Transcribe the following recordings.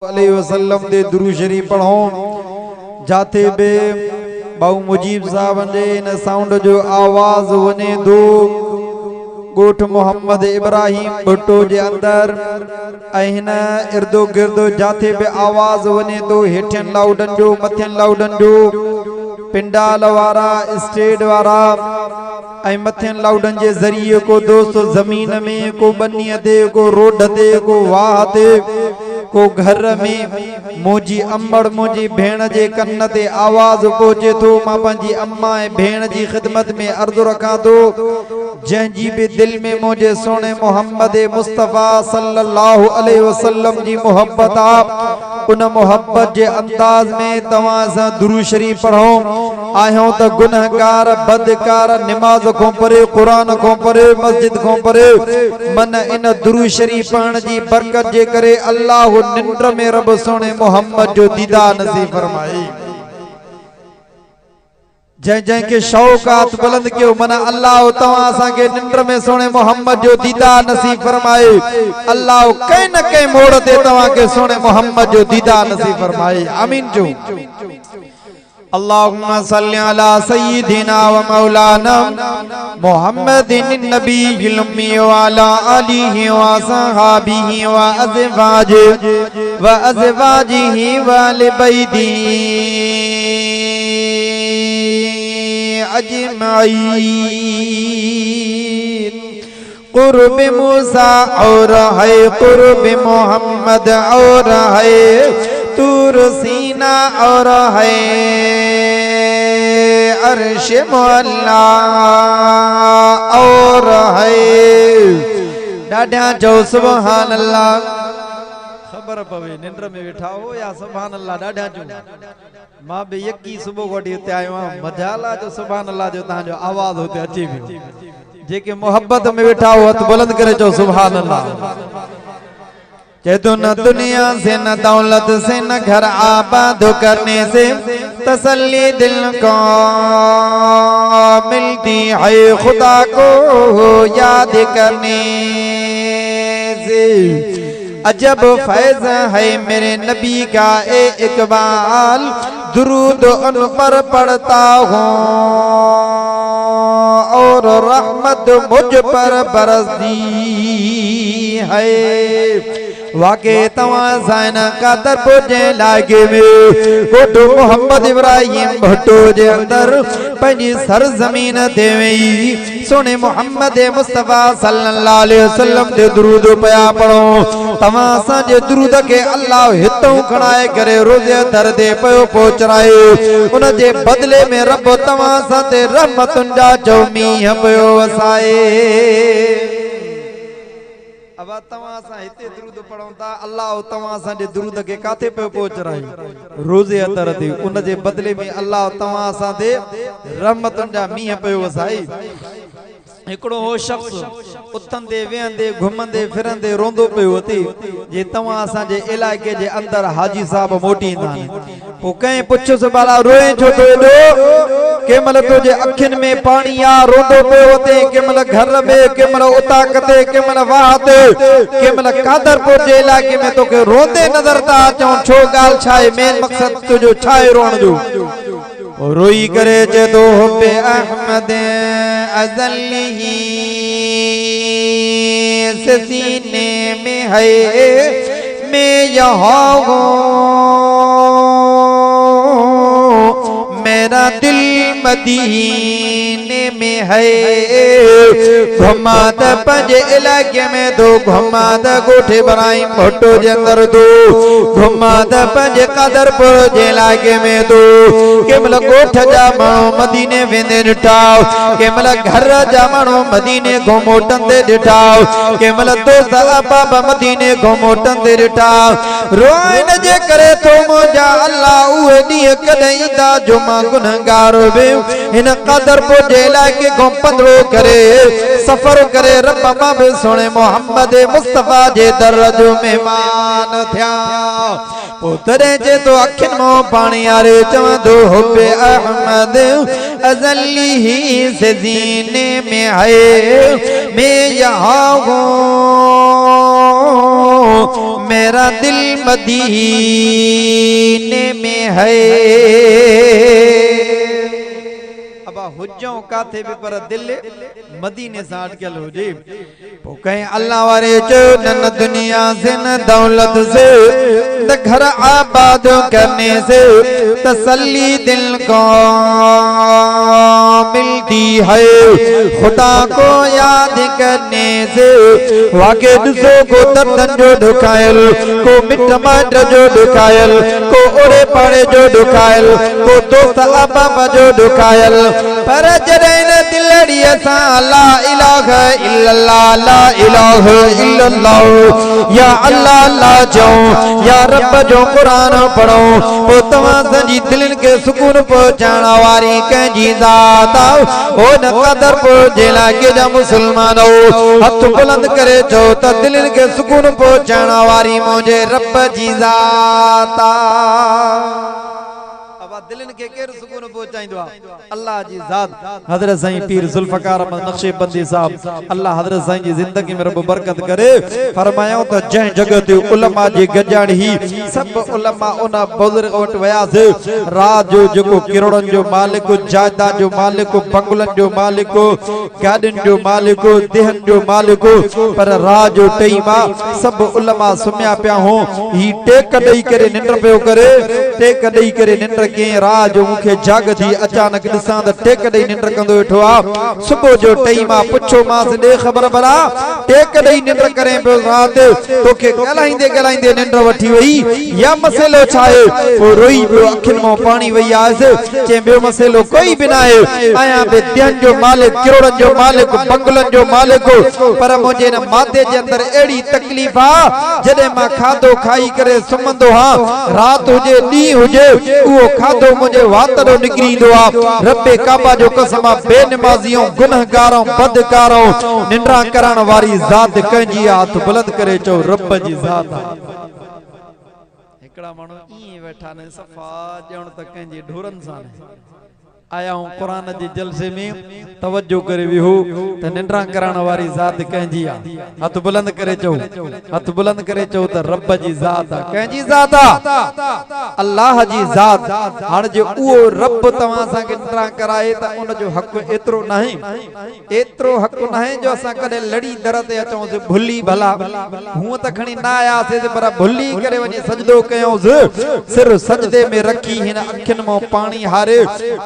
अलैहि वसल्लम दे दुरूद शरीफ पढ़ो जाते बे बाऊ मुजीब साहब जे न साउंड जो आवाज वने दो गोठ मोहम्मद इब्राहिम भुट्टो जे अंदर ऐन इर्दो गिर्दो जाते बे आवाज वने दो हेठन लाउडन जो मथन लाउडन जो पिंडाल वारा स्टेज वारा ऐ मथन लाउडन जे जरिए को दोस्त जमीन में को बनिया दे को रोड दे को वाह दे को घर में मुझी अम्बड़ मुझी भेण जे कन्न ते आवाज पहुंचे तो मां पंजी अम्मा ए भेण जी खिदमत में अर्ज रखा दो जंजी भी दिल में मुझे सोने मोहम्मद मुस्तफा सल्लल्लाहु अलैहि वसल्लम जी मोहब्बत आप उन मोहब्बत जे अंदाज में तवा सा दुरूद शरीफ पढ़ो आयो तो गुनहगार बदकार नमाज को पढ़े कुरान को पढ़े मस्जिद को पढ़े मन इन दुरूद शरीफ पढ़न जी बरकत जे करे अल्लाह निंद्र में रब सोने मोहम्मद जो दीदार नसीब फरमाए जय जय के शौकात बुलंद के मना अल्लाह तवा सा के निंद्र में सोने मोहम्मद जो दीदार नसीब फरमाए अल्लाह कई न कई मोड़ दे तवा के सोने मोहम्मद जो दीदार नसीब फरमाए आमीन जो अल्लाहुम्मा सल्ली अला सय्यिदिना व मौलाना मुहम्मदिन नबील उम्मी व अला आलिहि व सहाबिहि व अज़वाजिहि व अहले बैति अजमाइन कुर्ब मूसा और है कुर्ब मोहम्मद और है तूर सीना और है अर्श मौला और है डाढ़ा जो सुभान अल्लाह खबर पवे निंद्र में बैठा हो या सुभान अल्लाह डाढ़ा जो मां बे यकी सुबह गोडी उते आयो मजाला जो सुभान अल्लाह जो ता जो आवाज होते अची भी जेके मोहब्बत में बैठा हो हथ बुलंद करे जो सुभान अल्लाह कहतो न दुनिया से न दौलत से न घर आबाद करने से तसल्ली दिल को मिलती है खुदा को याद करने से अजब फैज़ है मेरे नबी का ए इकबाल दुरूद उन पर पढ़ता हूँ और रहमत मुझ पर बरसती है वाके तवा साइन का दर पुजे लागे में गोटो मोहम्मद इब्राहिम भुट्टो जे अंदर पंजी सर जमीन देवी सोने मोहम्मद मुस्तफा सल्लल्लाहु अलैहि वसल्लम दे दुरूद पया पढ़ो तवा सा जे दुरूद के अल्लाह हितों खणाए करे रोजे दर दे पयो पहुंचाए उन जे बदले में रब तवा सा ते रहमतुन जा जौमी पयो वसाए अब तवा सा हिते दुरूद पढ़ोता अल्लाह तवा सा जे दुरूद के काथे पे पहुंच रही रोजे अतर थी उन जे बदले में अल्लाह तवा सा दे रहमतुन जा मीह पे वसाई एकड़ो हो शख्स उथंदे वेंदे घुमंदे फिरंदे रोंदो पियो थी जे तवा सा जे इलाके जे अंदर हाजी साहब मोटी ना ओ कहीं पुछो से बाला रोए छो तो एडो केमल तो जे अखिन में पानी आ रोंदो पियो थे केमल घर में केमल उता कते केमल वाहते केमल कादरपुर जे इलाके में तो के रोंदे नजर ता अचो छो गाल छाए मेन मकसद तो जो छाए रोण जो रोई करे जे दो पे अहमद अज़ली से सीने में है मैं यहाँ हूँ मेरा दिल मदीने में है घुमाद पंज इलाके में दो घुमाद गोठे इब्राहिम भुट्टो जे अंदर दो घुमाद पंज कादरपुर जे इलाके में दो केमल गोठ जा माण्हू मदीने वेंदे ॾिठाओ केमल घर जा माण्हू मदीने को मोटंदे ॾिठाओ केमल दोस्त अहबाब मदीने को मोटंदे ॾिठाओ रोइन जे करे तो मुंहिंजा अल्लाह उहे ॾींहं कॾहिं ईंदा जो मां गुनहगार इन कादरपुर जे इलाके को पंधरो करे सफर करे रब मां बि सोने मोहम्मद मुस्तफा जे दर जो मेहमान थिया पुतरे जे तो अखिन मो पानी आरे चवंदो हुबे अहमद अज़ली से जीने में है मैं यहाँ हूँ मेरा दिल मदीने में है। हुज्जों काथे भी पर दिल मदीने से अटकल हो जे। वो कहीं अल्लाह वारे जो न दुनिया से न दौलत से न घर आबाद करने से तसल्ली दिल को मिलती है, खुदा को याद करने से। वाके दूसरों को दर्दन जो ढुकायल, को मिट माट जो ढुकायल, को उड़े पड़े जो ढुकायल, को दोस्त अबाबा जो ढुकायल, पर जरैन दिलड़ी सा ला इलाहा इल्लल्लाह ला इलाहा इल्लल्लाह या अल्लाह ला जाओ या रब जो कुरान पढ़ो। वो तमाम जी दिलन के सुकून पहुंचाने वाली कंजी ज़ात ओ न कदर पहुंचे लागे जा मुसलमानो हथ बुलंद करे जो त दिलन के सुकून पहुंचाने वाली मुझे रब जी ज़ात। दिलन के केर सुकून पहुंचाइंदो अल्लाह जी ज़ात। हजरत साईं पीर जुल्फकार अहमद नक्शबंदी साहब अल्लाह हजरत साईं जी जिंदगी में रब बरकत करे। फरमायो त जै जगह ते उलमा जी गजाणी सब उलमा उन बुजुर्ग वट वयास। रात जो जको किरोड़न जो मालिक, जायदाद जो मालिक, बंगलन जो मालिक, गाडन जो मालिक, देहन जो मालिक, पर रात जो टाइमा सब उलमा सुम्या पिया हो। ही टेक दई करे निंड पियो करे, टेक दई करे निंड के राज मुखे जाग थी अचानक दिसां त टेक दई निंड कंदो वेठो आ। सुबह जो टाइमा पुछो मास दे खबर भला टेक दई निंड करे पियो रात तोखे गलाइंदे गलाइंदे निंड वठी वई या मसलो छाए। ओ रोई पियो अखिन मो पानी वई आस चे बियो मसलो कोई भी ना है। आया बे ध्यान जो मालिक, किरोड़न जो मालिक, बंगलन जो मालिक, पर मुझे न मादे जे अंदर एड़ी तकलीफ आ जदे मां खादो खाई करे सुमंदो हां। रात हुजे दी हुजे वो खादो मुझे वातड़ो निकरींदो आ। रब्बे काबा जो कसम बेनमाजियों गुनहगारों बदकारों निंड्रा करण वारी ज़ात कंजी हाथ बुलंद करे चो रब जी ज़ात। एकड़ा मानो ई बैठा ने सफा जण त कंजी ढोरन सान आया हूं कुरान जे जलसे में तवज्जो करे भी हो त निंड्रा करण वारी ज़ात कंजी आ। हाथ बुलंद करे चो, हाथ बुलंद करे चो त रब जी ज़ात आ। कंजी ज़ात आ अल्लाह जी ज़ात। हां जो वो रब तवा सा के निंड्रा कराए त उन जो हक एतरो नहीं, एतरो हक नहीं जो असा कदे लड़ी दर ते अचो से भुली भला हूं त खणी ना आया से पर भुली करे वने सजदो कयो सिर सजदे में रखी हिन अखिन मो पानी हारे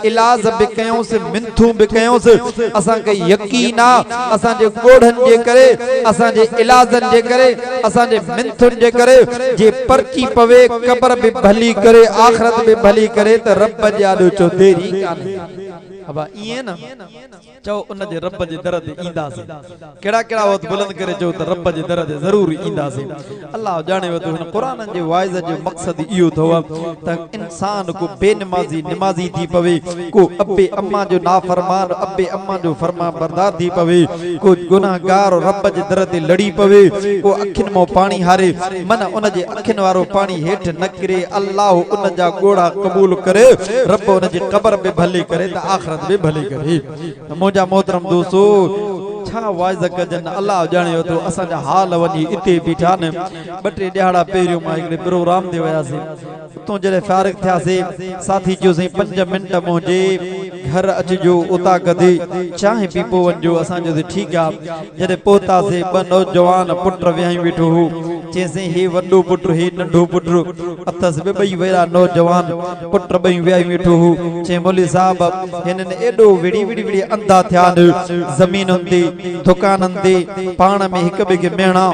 इलाज बिकयों से मिंथू बिकयों से असा के यकीन आ असा जे गोढ़न जे करे असा जे इलाजन जे करे असा जे मिंथुन जे करे जे परची पवे कब्र भी भली करे आखिरत भी भली करे त रब जादो चो देरी काने। अब ये ना चो उन जे रब जे दर ते ईंदा से केड़ा केड़ा वत बुलंद करे चो त रब जे दर ते जरूर ईंदा से। अल्लाह जाने व तो कुरान जे वाइज जो मकसद इयो थव त इंसान को बेनमाजी नमाजी थी पवे, को अब्बे अम्मा जो नाफरमान अब्बे अम्मा जो फरमा बरदार थी पवे, को गुनाहगार रब जे दर ते लड़ी पवे, को अखिन मो पानी हारे मन उन जे अखिन वारो पानी हेठ न करे। अल्लाह उन जा गोड़ा कबूल करे, रब उन जे कब्र में भली करे त आखिरत में भली करे। मोजा मोहतरम दोस्तो छा वाइज कजन अल्लाह जाने तो असा जा हाल वनी इते बीठा ने बटे ॾियाड़ा पहिरियों मां हिकड़े प्रोग्राम ते वयासे तो जड़े फारिग थिया से साथी जो सही 5 मिनट मुझे घर अचजो उता कदे चाहे पीपो वंजो असा जो ठीक आ। जड़े पोता से ब नौजवान पुत्र व्याही वेठो हो जैसे हे वडो पुत्र हे नंढो पुत्र अथस बे बई वेरा नौजवान पुत्र बई व्याही वेठो हो चे मौली साहब हिनन एडो विड़ी विड़ी विड़ी अंधा थिया जमीन ते दुकानन ते पाण में एक बे के मेणा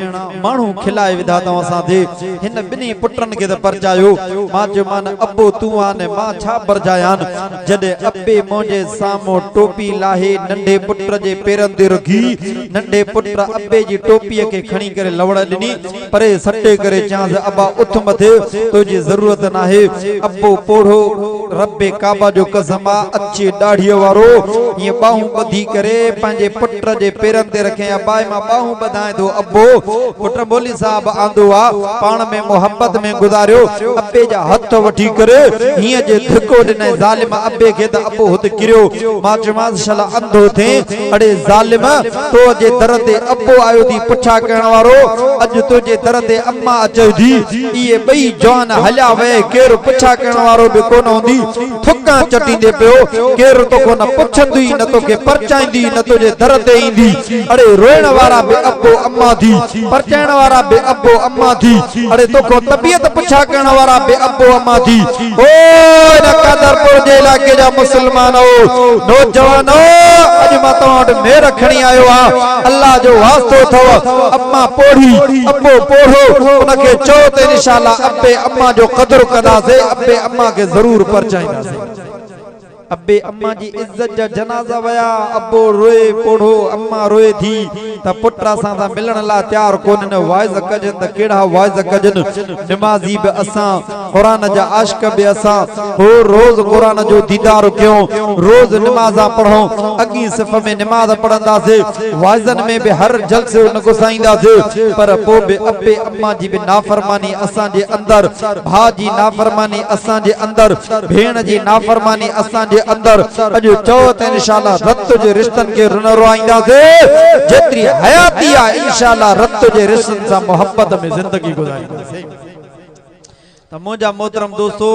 मानू खिलाए विधा तो असा दे हिन बिनी पुत्रन के त परचायो मां जो मान अब्बो तू आने मां छा परजायान। जदे अब्बे मोजे सामो टोपी लाहे नंढे पुत्र जे पेरन ते रखी नंढे पुत्र अब्बे जी टोपी के खणी करे लवड़ दिनी परे सट्टे करे चांस अब्बा उठ मथे तुझी जरूरत ना है। अब्बो पोढ़ो रब्बे काबा जो कसमा अच्छे दाढ़ी वारो ये बाहू बधी करे पंजे पुत्र जे पेरन ते रखे अब्बा मां बाहू बधाए दो अब्बो पुत्र बोली साहब आंदो आ पाण में मोहब्बत में गुजारियो अब्बे जा हथ वठी करे हिय जे धको दिने जालिम अब्बे के त अब्बो हुत किरियो मां माशाल्लाह अंधो थे अड़े जालिम तो जे दर ते अब्बो आयो दी पुछा करण वारो अज तो जे दर दर ते अम्मा अचे थी ये बई जवान हलिया वे केर पुछा करण वारो बि कोन होंदी थुका चटींदे पियो केर तो कोन पुछंदी न तो के परचाईंदी न तुझे दर ते ईंदी अरे रोइण वारा बि अब्बो अम्मा थी परचाइण वारा बि अब्बो अम्मा थी अरे तो को तबियत पुछा करण वारा बि अब्बो अम्मा थी ओ न कादरपुर जे इलाके जा मुसलमानो नौजवानो अज मां तव्हां वटि मेहर खणी आयो आ अल्लाह जो वास्तो थव अम्मा पोढ़ी अब्बो पोढ़ो उनके चो ते इंशाअल्लाह अब्बे अम्मा जो कदर कंदासीं अब्बे अम्मा के जरूर परचाईंदासीं अब्बे अम्मा जी इज्जत जा जनाजा वया अब्बो रोए पोढ़ो अम्मा रोए थी त पुट्रा सां ता मिलण ला तैयार कोन वाइज कजन त केड़ा वाइज कजन नमाजी बि असां कुरान जा आशिक बि असां हो रोज कुरान जो दीदार कयो रोज नमाज़ा पढ़ो अगी सिफ में नमाज पढ़ंदासे वाइजन में बि हर जलसे न गुसाईंदासे पर पो बि अब्बे अम्मा जी बि नाफरमानी असां जे अंदर भा जी नाफरमानी असां जे अंदर भेण जी नाफरमानी असां जे अंदर अजो चो त इंशाअल्लाह रत जे रिश्तन के रुन रोईंदासे जेतरी हयाती आ इंशाअल्लाह रत जे रिश्तन सा मोहब्बत में जिंदगी गुजारींदासे त मोजा मोहतरम दोस्तों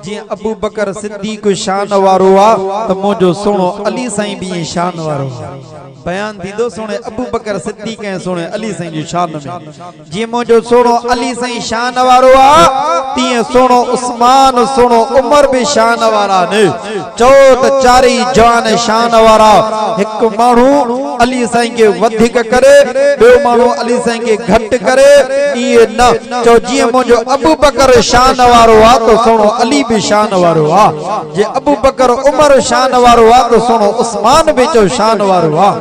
जी अबू बकर सिद्दीक शान वारो आ त मोजो सोनो अली साईं भी शान वारो बयान दीदो सोने अबू बकर सिद्दीक ऐं सोने अली साईं जी शान में जी मोजो सोनो अली साईं शान वारो आ तीए सोनो उस्मान सोनो उमर भी शान वारा ने चो त चारी जवान शान वारा एक मानू अली साईं के वधिक करे बे मानू अली साईं के घट करे ये न चो जी मोजो अबू बकर शान वारो आ तो सोनो अली भी शान वारो आ जे अबू बकर उमर शान वारो आ तो सोनो उस्मान भी चो शान वारो आ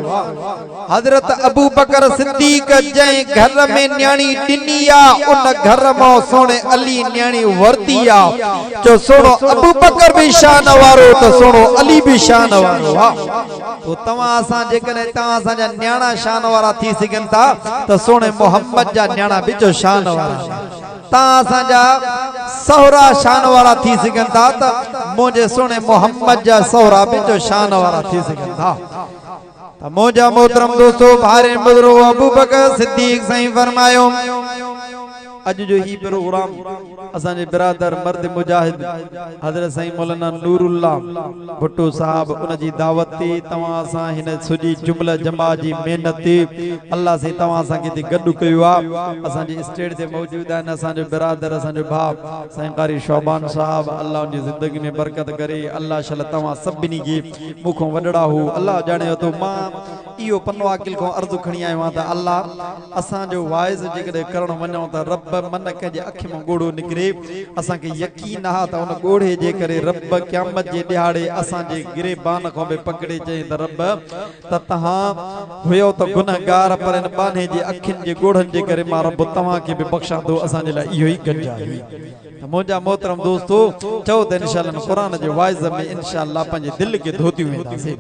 हजरत अबू बकर सिद्दीक जै घर में न्याणी टिनिया उन घर में सोने अली न्याणी वर्तिया जो सोनो अबू बकर भी शान वारो तो सोनो अली भी शान वारो आ तो तवा असा जे कने तवा असा जा न्याणा शान वारा थी सगन था तो सोने मोहम्मद जा न्याणा भी जो शान वारा ता असा जा सोहरा शान वारा थी सगन था तो मुझे सोने मोहम्मद जा सोहरा भी जो शान वारा थी सगन था मोजा मोहतरम दोस्तों भारे बुजुर्ग अबू बकर सिद्दीक साईं फरमायो अज जो ही प्रोग्राम असा जे बिरादर मर्द मुजाहिद हजरत साईं मौलाना नूरुल्लाह भुट्टो साहब उन जी दावत ते तवा असा हिन सुजी जुमला जमा जी मेहनत ते अल्लाह से तवा असा के गड कयो आ असा जे स्टेज ते मौजूद आन असा जो बिरादर असा जो बाप साईं कारी शोबान साहब अल्लाह उनकी जिंदगी में बरकत करे अल्लाह शल तवा सभिनी के मुखों वडड़ा हो अल्लाह जाने तो मां इयो पन्नो आकिल को अर्ज खणी आयो त अल्लाह असा जो वाइज जे करण वणो त रब मन के अखि में गोड़ो निकरे असा के यकीन हा त उन गोड़े जे करे रब क़यामत जे दिहाड़े असा जे गिरेबान को बे पकड़े चई त रब त तहां हुयो त गुनाहगार पर इन बाने जे अखिन जे गोड़न जे करे मा रब तवा के बे बख्शा दो असा जे ला इयो ही गंजाई मोजा मोहतरम दोस्तों चो त इंशाअल्लाह कुरान जे वाइज में इंशाअल्लाह पंजे दिल के धोती वेंदासे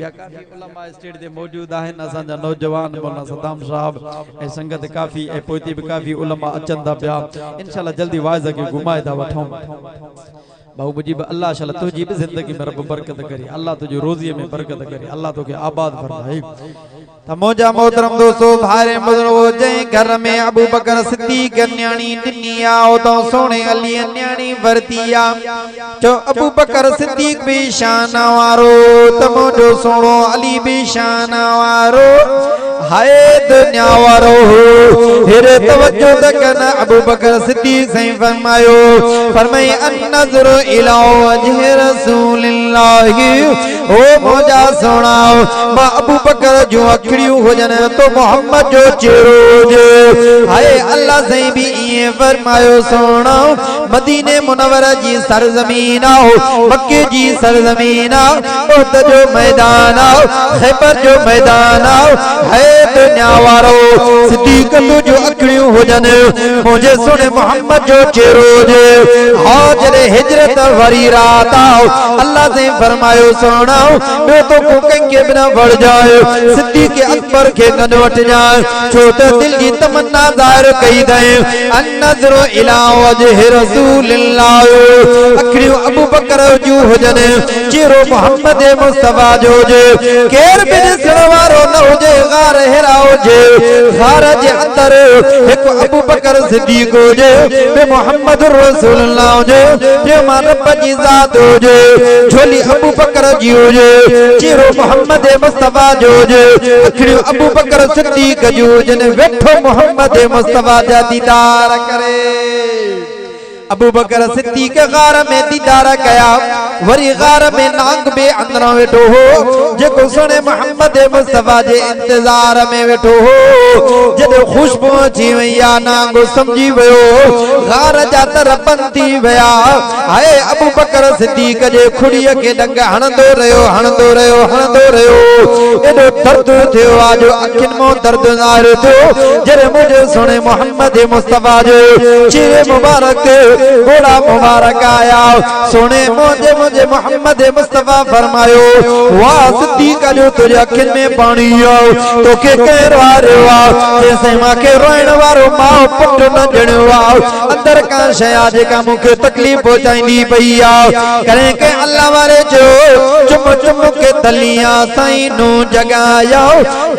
या काफी उलमा स्टेज दे मौजूद आहिन असा जा नौजवान मौलाना सदाम साहब ए संगत काफी ए पोती भी काफी उलमा अचंदा पिया इंशाअल्लाह जल्दी वाइज के घुमाए दा वठो बाबू मुजीब अल्लाह शाला तुझी भी जिंदगी में रब बरकत करे अल्लाह तुझे रोजी में बरकत करे अल्लाह तो के आबाद फरमाए मोजा मोहतरम दोस्तों भारे बुजुर्गो जे घर में अबू बकर सिद्दीक न्याणी टिनिया तो सोने अली न्याणी वर्तिया जो अबू बकर सिद्दीक भी शान वारो तमो जो सोनो अली भी शान वारो हाय दुनिया वारो हिरे तवज्जो तकन अबू बकर सिद्दीक सही फरमायो फरमाए अन नजर इला वजह रसूलिल्लाह ओ मोजा सुनाओ मा अबू बकर जो अखड़ियों हो जन तो मोहम्मद जो चेहरो जे हाय अल्लाह सही भी ये फरमायो सुनाओ मदीने मुनव्वरा जी सरजमीन आओ मक्के जी सरजमीन आओ उहद जो मैदान आओ खैबर जो मैदान आओ है दुनिया वारो सिद्दीक जो अखड़ियों हो जन मुझे सुने मोहम्मद जो चेहरो जे हाजर हिजरत वरी रात आओ अल्लाह से फरमायो सुनाओ मैं तो को कंगे बिना बढ़ जाए सिद्दीक अकबर के गन वट जाए छोटे दिल की तमन्ना जाहिर कई दे अन नजर इला वजह रसूलिल्लाह अखड़ियों अबू बकर जो हो जन चेहरो मोहम्मद मुस्तफा जो जे केर बि ॾिसण वारो न हुजे गार हेरा हुजे गार जे अंदर एक अबू बकर सिद्दीक हुजे बे मोहम्मद रसूलुल्लाह हुजे जे मां रब जी ज़ात हुजे झोली अबू बकर जी हुजे चेहरो मोहम्मद मुस्तफा जो हुजे अखियूं अबू बकर सिद्दीक जो जने वेठो मोहम्मद मुस्तफा जा दीदार करे अबू बकर सिद्दीक गार में दीदार कया वरी गार में नांग बे अंदर वेठो हो जेको सुने मोहम्मद मुस्तफा जे इंतजार में वेठो हो जदे खुशबू अची वई या नांग समझी वयो गार जा तरपन थी वया हाय अबू बकर सिद्दीक जे खुड़ीअ के डंग हणंदो रहियो एडो दर्द थियो आ जो अखिन मो दर्द नार थियो जरे मुझे सुने मोहम्मद मुस्तफा जे चेहरे मुबारक घोड़ा मुबारक आया सोने मुझे मोहम्मद मुस्तफा फरमायो वाह सिद्दीक जो तुझे अखिन में पानी आओ तो के कहर वारो आ जैसे मां के रोइण वारो मां पुट न जणो आ अंदर का शया जेका मुखे तकलीफ पहुंचाईंदी पई आ करे के अल्लाह वारे जो चुम चुम के तलियां साईं नु जगाया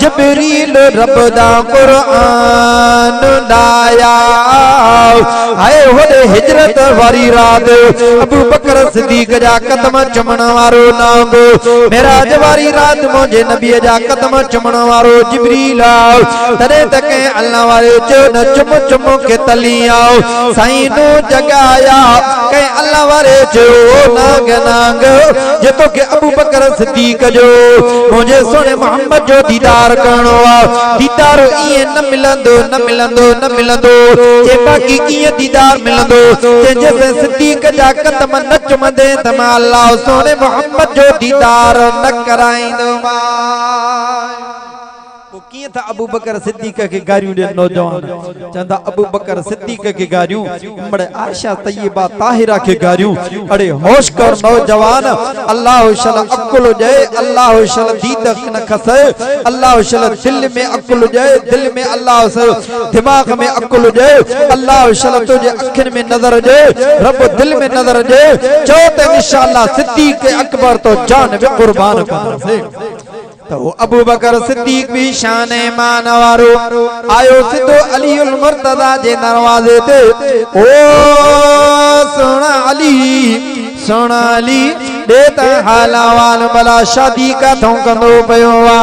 जिब्रील रब दा कुरान लाया हाय होदे हिजरत वारी रात अबू बकर सिद्दीक जा कदम चुमण वारो नाम मेराज वारी रात मुझे नबी जा कदम चुमण वारो जिब्रील तदे तक अल्लाह वारे जो न चुम चुम के तलियां साईं नु जगाया के अल्लाह वारे जो नांग नांग जे तो के अबू बकर सिद्दीक जो मुझे सुने मोहम्मद जो दीदार करणो आ दीदार इए न मिलंदो जे बाकी कीअं दीदार मिलंदो जैसे सिद्दीक जा कदम न चुमंदे त मां अल्लाह सोने मोहम्मद जो दीदार न कराईंदो कीअं था अबू बकर सिद्दीक के गारियूं ॾे नौजवान चंदा अबू बकर सिद्दीक के गारियूं उम्र आयशा तय्यबा ताहिरा के गारियूं अरे होश कर नौजवान अल्लाह शल अकुल जाए अल्लाह शल दीद न खसे अल्लाह शल दिल में अकुल जाए दिल में अल्लाह शल दिमाग में अकुल जाए अल्लाह शल तुझे अखिन में नजर जाए रब दिल में नजर जाए चो त इंशाअल्लाह सिद्दीक अकबर तो जान भी कुर्बान कंदासे तो अबू बकर सिद्दीक भी शान मान वारो आयो सिद्धो अलीउल मुर्तजा जे दरवाजे ते ओ सोना अली देता हालावान भला शादी का थो कंदो पयो आ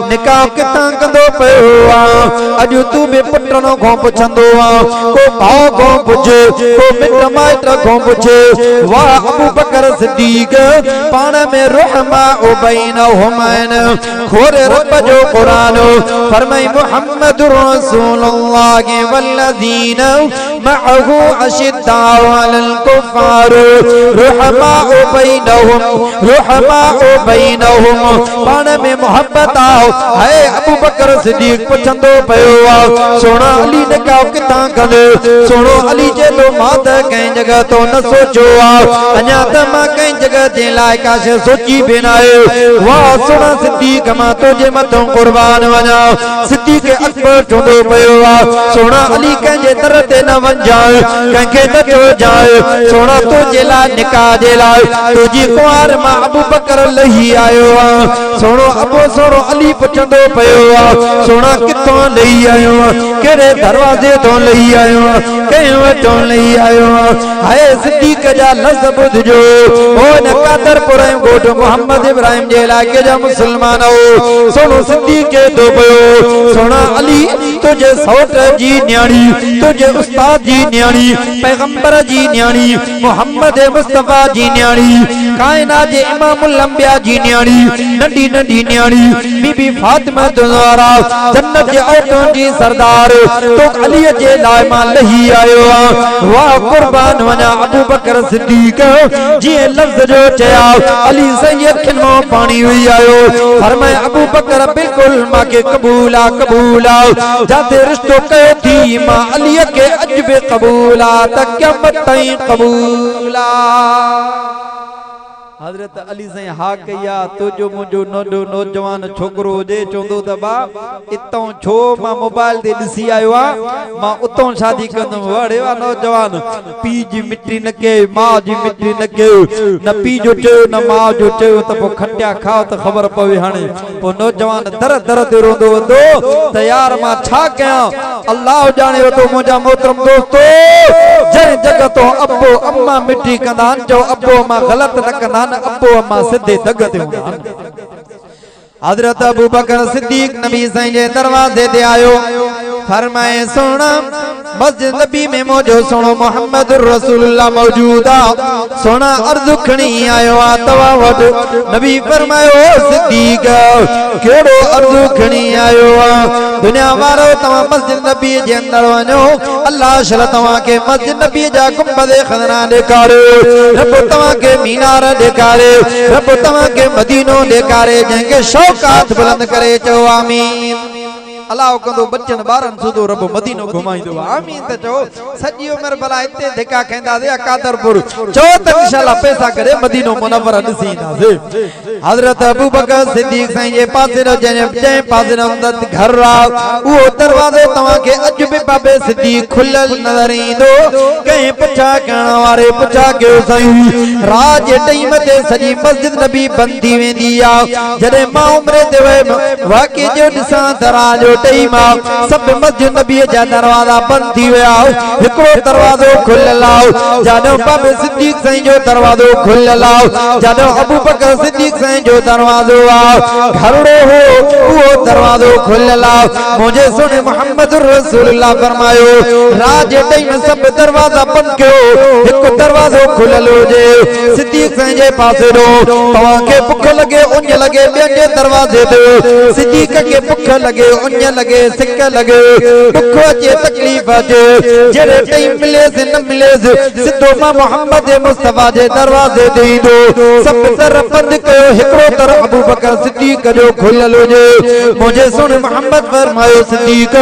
निकाह कितां कंदो पयो आ अजु तू बे पुटनो को पुछंदो आ को भाव को पुछे को मिट माइट को पुछे वाह अबू बकर सिद्दीक पाण में रहमा ओ बैनहुमैन खोरे रब जो कुरान फरमाई मुहम्मदुर रसूलुल्लाह वल्लज़ीन मअहू अशिद्दाउ अलल कुफ़ार रहमा ओ बैनहुम पाण में मोहब्बत आओ है अबू बकर सिद्दीक पुछंदो पयो आ सोना अली ने का कितां कंदे सोनो अली जे तो मात कहीं जगह तो न सोचो आ अञा त मां कहीं जगह जे लाइ का सोची बिनाए वाह सोना सिद्दीक मां तुझे मथों कुर्बान वञा सिद्दीक अकबर चोंदो पयो आ सोना अली कहीं जे दर ते न वञाए कंहिंखे न जो जाए सोना तुझे लाइ निकाह जे लाइ तुझी कुंवार मां अबू बकर लही आयो आ सोनो अली पुछंदो पयो आ सोना किथों लही आयो आ केड़े दरवाजे तो लही आयो आ कंहिं वटों लही आयो आ हाय सिद्दीक जा लफ़्ज़ ॿुधजो ओ न कादरपुर गोठ मोहम्मद इब्राहिम जे इलाके जा मुसलमान हो सोनो सिद्दीक के तो पयो सोना अली तुझे सौट जी न्याणी तुझे उस्ताद जी न्याणी पैगंबर जी न्याणी मोहम्मद मुस्तफा जी न्याणी कायनात जे इमामुल अंबिया जी न्याणी नंढी न्याणी बीबी फातिमा ज़हरा जन्नत जे औरतों जी सरदार तो अली जे लाइ मां लही आयो आ वाह कुर्बान वञा अबू बकर सिद्दीक जी लफ्ज़ जो चया अली सैयद खिनो पानी हुई आयो फरमाए अबू बकर बिल्कुल मां के कबूल आ जाते रिश्तो कयो थी मां अली के अज बे कबूल आ त क़यामत ताईं कबूल आ हजरत अली साईं हा कया तुझो मुझो नौजवान छोकरो जे चोंदो त बा इतो छो मां मोबाइल ते दिसी आयो आ मां उतो शादी कंदम वड़े वा नौजवान पी जी मिट्टी न के मां जी मिट्टी न के न पी जो चयो न मां जो चयो त पो खटिया खाओ त खबर पवे हाने पो नौजवान दर दर ते रोंदो वंदो त यार मां छा कया अल्लाह जाने तो मुझा मोहतरम दोस्तो जे जगह तो अब्बो अम्मा मिट्टी कंदा जो अब्बो मां गलत न कंदा अब्बो अम्मा सिद्धे दग ते हजरत अबू बकर सिद्दीक नबी साईं जे दरवाजे ते आयो फरमाए सोना मस्जिद नबी में मौजो सोनो मोहम्मद रसूलुल्लाह मौजूदा सोना अर्ज खणी आयो आ तवा वड नबी फरमायो सिद्दीक केड़ो अर्ज खणी आयो आ दुनिया वारो तवा मस्जिद नबी जे अंदर वनो अल्लाह शल तवा के मस्जिद नबी जा गुंबद खजरा दिखारे रब तवा के मीनार दिखारे रब तवा के मदीनो दिखारे जंगे शौकात बुलंद करे चो आमीन अल्लाह कंदो बच्चन बारन सुदो रब मदीनो घुमाइंदो आमीन त चो सजी उम्र भला इते धिका खेंदा दे कादरपुर चो त इंशाल्लाह पैसा करे मदीनो मुनव्वर नसींदा से हजरत अबू बकर सिद्दीक साईं जे पासे रो जे पासे रो घर आ वो दरवाजो तवा के अज भी बाबे सिद्दीक खुलल नजर इंदो कहीं पुछा करण वारे पुछा के साईं राज टाइम ते सजी मस्जिद नबी बंद थी वेंदी आ जदे मां उम्र ते वाकई जो दिसा दराज टाइम सब मस्जिद नबी जा दरवाजा बंद थी विया हिकड़ो दरवाजो खुलल आ जानो बाबे सिद्दीक साईं जो दरवाजो खुलल आ जानो अबू बकर सिद्दीक साईं जो दरवाजो आ घरड़ो हो वो दरवाजो खुलल आ मुझे सुने मोहम्मद रसूलुल्लाह फरमायो राज टाइम सब दरवाजा बंद कयो एक दरवाजो खुलल हो जे सिद्दीक साईं जे पासे रो तवा के भूख लगे उन लगे ॿिए दरवाजे ते सिद्दीक के भूख लगे उन लगे सिक लगे दुख अचे तकलीफ अचे जेड़े टाइम मिले से न मिले सिद्धो मां मोहम्मद मुस्तफा जे दरवाजे ते ईंदो सब तरफ बंद कयो हिकड़ो तरफ अबू बकर सिद्दीक जो खुलल हुजे मुझे सुन मोहम्मद फरमायो सिद्दीक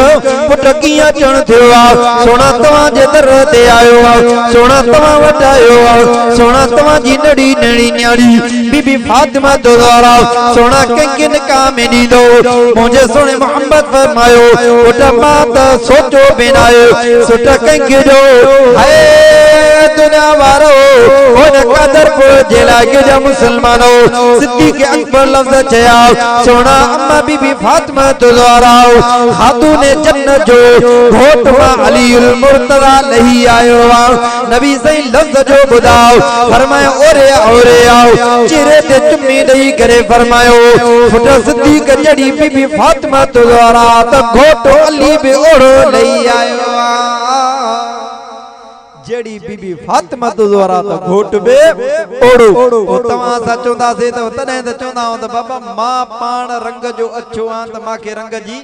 पुट कीअं अचण थियो आ सोना तव्हां जे दर ते आयो आ सोना तव्हां वटि आयो आ सोना तव्हां जी नड़ी नड़ी न्याड़ी बीबी फातिमा जो द्वारा सोना कंहिंखे निकाह में ॾींदो मुझे सुन मोहम्मद फरमायो उठ मात सोचो बिनायो सुट कंगे जो है दुनिया वारो उन कादरपुर जे लागे जा मुसलमानो सिद्दीक अकबर लफ्ज चया सोना अम्मा बीबी फातिमा तो द्वारा खातून जन्नत जो घोट मां अलीउल मुर्तजा लही आयो नबी सही लफ्ज जो बुधाओ फरमायो ओरे ओरे आओ चेहरे ते चुम्मी ॾेई करे फरमायो फुट सिद्दीक जड़ी बीबी फातिमा तो द्वारा त घोट अली बि ओढ़ो लही आयो जेड़ी बीबी फातिमा तो द्वारा त घोट बे ओड़ो ओ तवा सा चोंदा से त तने त चोंदा त बाबा मां पाण रंग जो अच्छो आ त माके रंग जी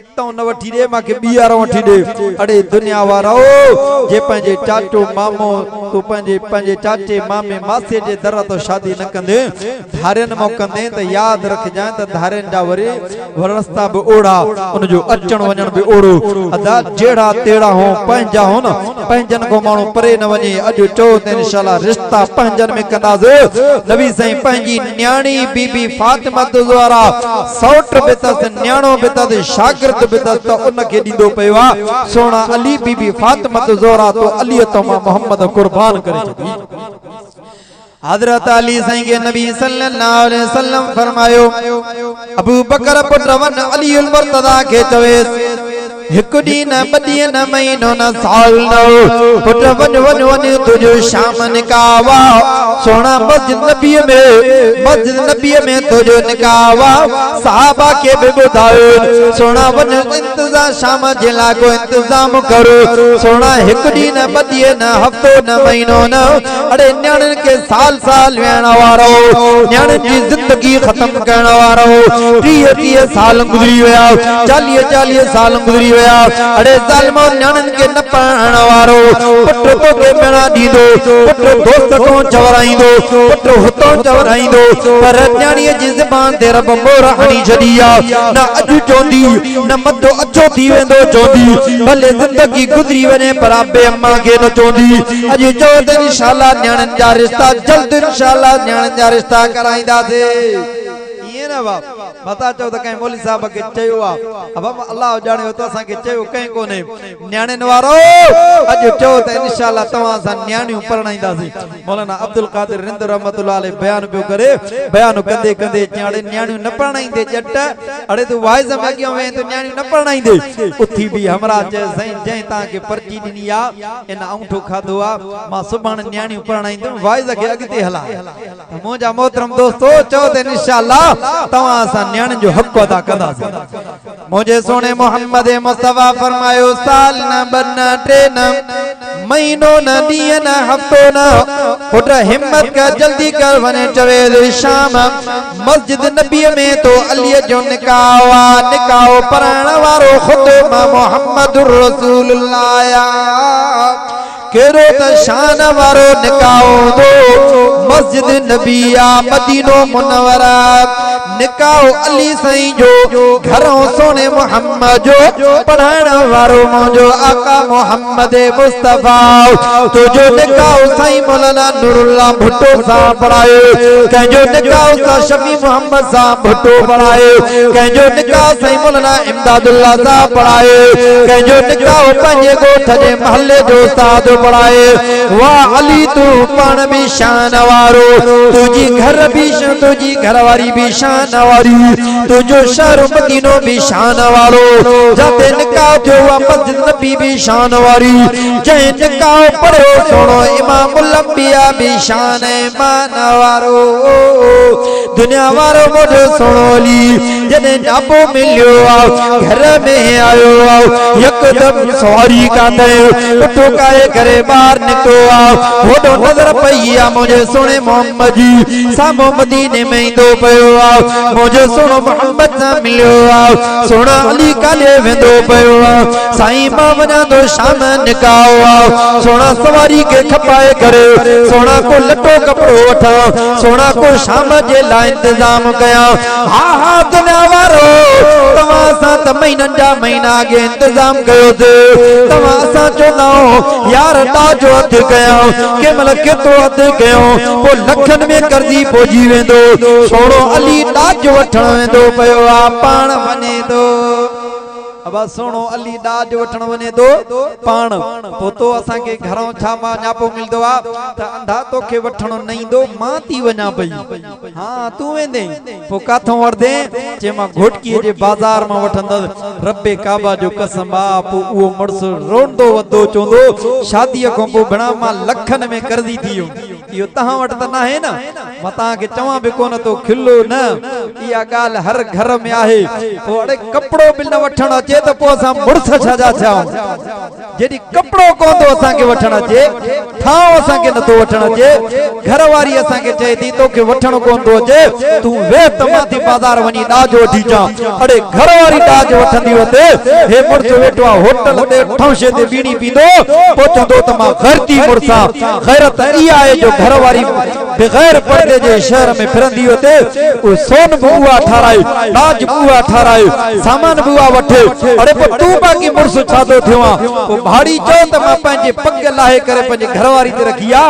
इतो न वठी दे माके बियारो वठी दे अड़े दुनिया वारो जे पंजे चाचो मामो तू पंजे चाचे मामे मासे जे दर तो शादी न कंदे धारन मो कंदे त याद रख जा त धारन जा वरे रस्ता बि ओड़ा उन जो अचण वणन बि ओड़ो अदा जेड़ा तेड़ा हो पंजा हो न पंजन को मानो परे न वने अज चो त इंशाल्लाह रिश्ता पंजन में कंदास नबी साईं पंजी न्याणी बीबी फातिमा द्वारा सौट बेतस न्याणो बेतस शागिर्द बेतस उन के दीदो पयो सोना अली बीबी फातिमा ज़ोरा तो अली तो मोहम्मद कुर्बान करे छदी हजरत अली साईं के नबी सल्लल्लाहु अलैहि वसल्लम फरमायो अबू बकर पुट वन अलीउल मुर्तजा के चवेस एक डी न बदी न महीनो न साल न पुट वन वन वन तुझो शाम निकावा सोना मस्जिद नबी में तुझो निकावा सहाबा के भी बुधायो सोना वन इंतजाम शाम जिला को इंतजाम करो सोना एक डी न बदी न हफ्तो न महीनो न अरे न्याणन के साल साल वेण वारो न्याणन की जिंदगी खत्म करण वारो 30 साल गुजरी वया 40 साल गुजरी हुआ अड़े ज़ालिमो न्याणन के न पढ़ण वारो पुट तो के बिना दीदो पुट दोस्त को चवराइंदो पुट हुतो चवराइंदो पर न्याणीअ जी ज़बान ते रब मोर हणी छॾिया न अॼु चोंदी न मथो अछो थी वेंदो चोंदी भले ज़िंदगी गुज़री वञे पर अबे अम्मा के न चोंदी अॼु चओ त इंशाअल्लाह न्याणन जा रिश्ता जल्द इंशाअल्लाह न्याणन जा रिश्ता कराईंदासे ये ना बाप बता चो त कहीं मौलवी साहब के चयो आ अब अल्लाह जाने तो असा के चयो कहीं कोने न्याणन वारो अज चो त इंशाअल्लाह तवा सा न्याणियों परणाईंदासी मौलाना अब्दुल कादिर रिंद रहमतुल्लाह अलैह बयान पियो करे बयान कंदे कंदे न्याणे न्याणियों न परणाईंदे जट अड़े तू वाइज में अगियो वे तो न्याणियों न परणाईंदे उथी भी हमरा चे सही जय ता के पर्ची दिनी आ इन अंगूठो खादो आ मां सुभाण न्याणियों परणाईंदो वाइज के अगते हला मोजा मोहतरम दोस्तों चो त इंशाअल्लाह तवा सा न्याणन जो हक अदा कंदा मुझे सोने मोहम्मद मुस्तफा फरमायो साल न बन्ना टे न महीनो न दिए न हफ्तो न पुट हिम्मत का जल्दी कर वने चवे शाम मस्जिद नबी में तो अली जो निकाह पढ़ण वारो खुद मोहम्मदुर रसूलुल्लाह केरो त शान वारो निकाह दो मस्जिद नबिया मदीनो मुनव्वरा निकाह अली सही जो घरों सोने मोहम्मद जो पढ़ण वारो मुझो आका मोहम्मद मुस्तफा तुझो निकाह सही मौलाना नूरुल्लाह भुट्टो सा पढ़ायो कंजो निकाह सा शफी मोहम्मद सा भुट्टो पढ़ायो कंजो निकाह सही मौलाना इमदादुल्लाह सा पढ़ायो कंजो निकाह पंजे गोठ जे महल्ले जो उस्ताद पढ़ाए वाह अली तू पान भी शान वारो तुझी घर भी तुझी घरवारी भी शान वारी तुझो शहर मदीनो भी शान वारो जाते निकाह जो मस्जिद नबी भी शान वारी जय निकाह पढ़ो सुनो इमामुल अंबिया भी शान मान वारो दुनिया वारो मुझे सुनो ली जने नापो मिलियो आओ घर में आयो आओ यकदम सवारी का दे उठो काए करे बाहर निकलो आओ होडो नजर पईया मुझे सुने मोहम्मद जी सामो मदीने में दो पयो आओ मुझे सुनो मोहम्मद सा मिलियो आओ सोना अली काले वेंदो पयो आओ साईं मां वना दो शाम निकाओ आओ सोना सवारी के खपाए करे सोना को लटो कपड़ो वठा सोना को शाम जे ला इंतजाम कया हा हा दुनिया वारो तवा सा त महीनन जा महीना के इंतजाम कयो थे तवा सा चोदा यार ताजो अध कया के मल केतो अध कयो वो लखन में करदी पहुंची वेंदो सोनो अली ताज वठण वेंदो पयो आ पाण वने दो अब सोनो अली दाज वठण वने दो पाण पो तो असा के घरों छा मा न्यापो मिलदो आ त अंधा तो के वठण नहीं दो मां ती वना पई हां तू वेंदे पो काथों वरदे जे मा घोटकी जे बाजार मा वठंद रब्बे काबा जो कसम आ पो वो मर्स रोंदो वदो चोंदो शादी को पो बणा मा लखन में करदी थियो यो तहां वट त ना है ना मता के चवा बि कोन तो खिल्लो न या गाल हर घर में आहे पो अड़े कपड़ो बिल न वठण अचे तो पो असा मुर्स छजा छाओ जेडी कपड़ो को तो असा के वठण अचे ठाव असा के न तो वठण अचे घरवारी असा के चए थी तो के वठण को तो अचे तू वे तमाती बाजार वनी दाज वठी जा अड़े घरवारी दाज वठंदी होते हे मुर्स वेठो होटल ते ठौशे ते बीड़ी पींदो पोचंदो तमा घरती मुर्सा गैरत ई आए जो घरवारी बगैर पर्दे जे शहर में फिरंदी होते ओ सोन बुआ ठाराई दाज बुआ ठाराई सामान बुआ वठे अरे तू बाकी मुर्स छादो थिवा ओ भाड़ी चो त मा पंजे पग लाहे करे पंजे घरवारी ते रखिया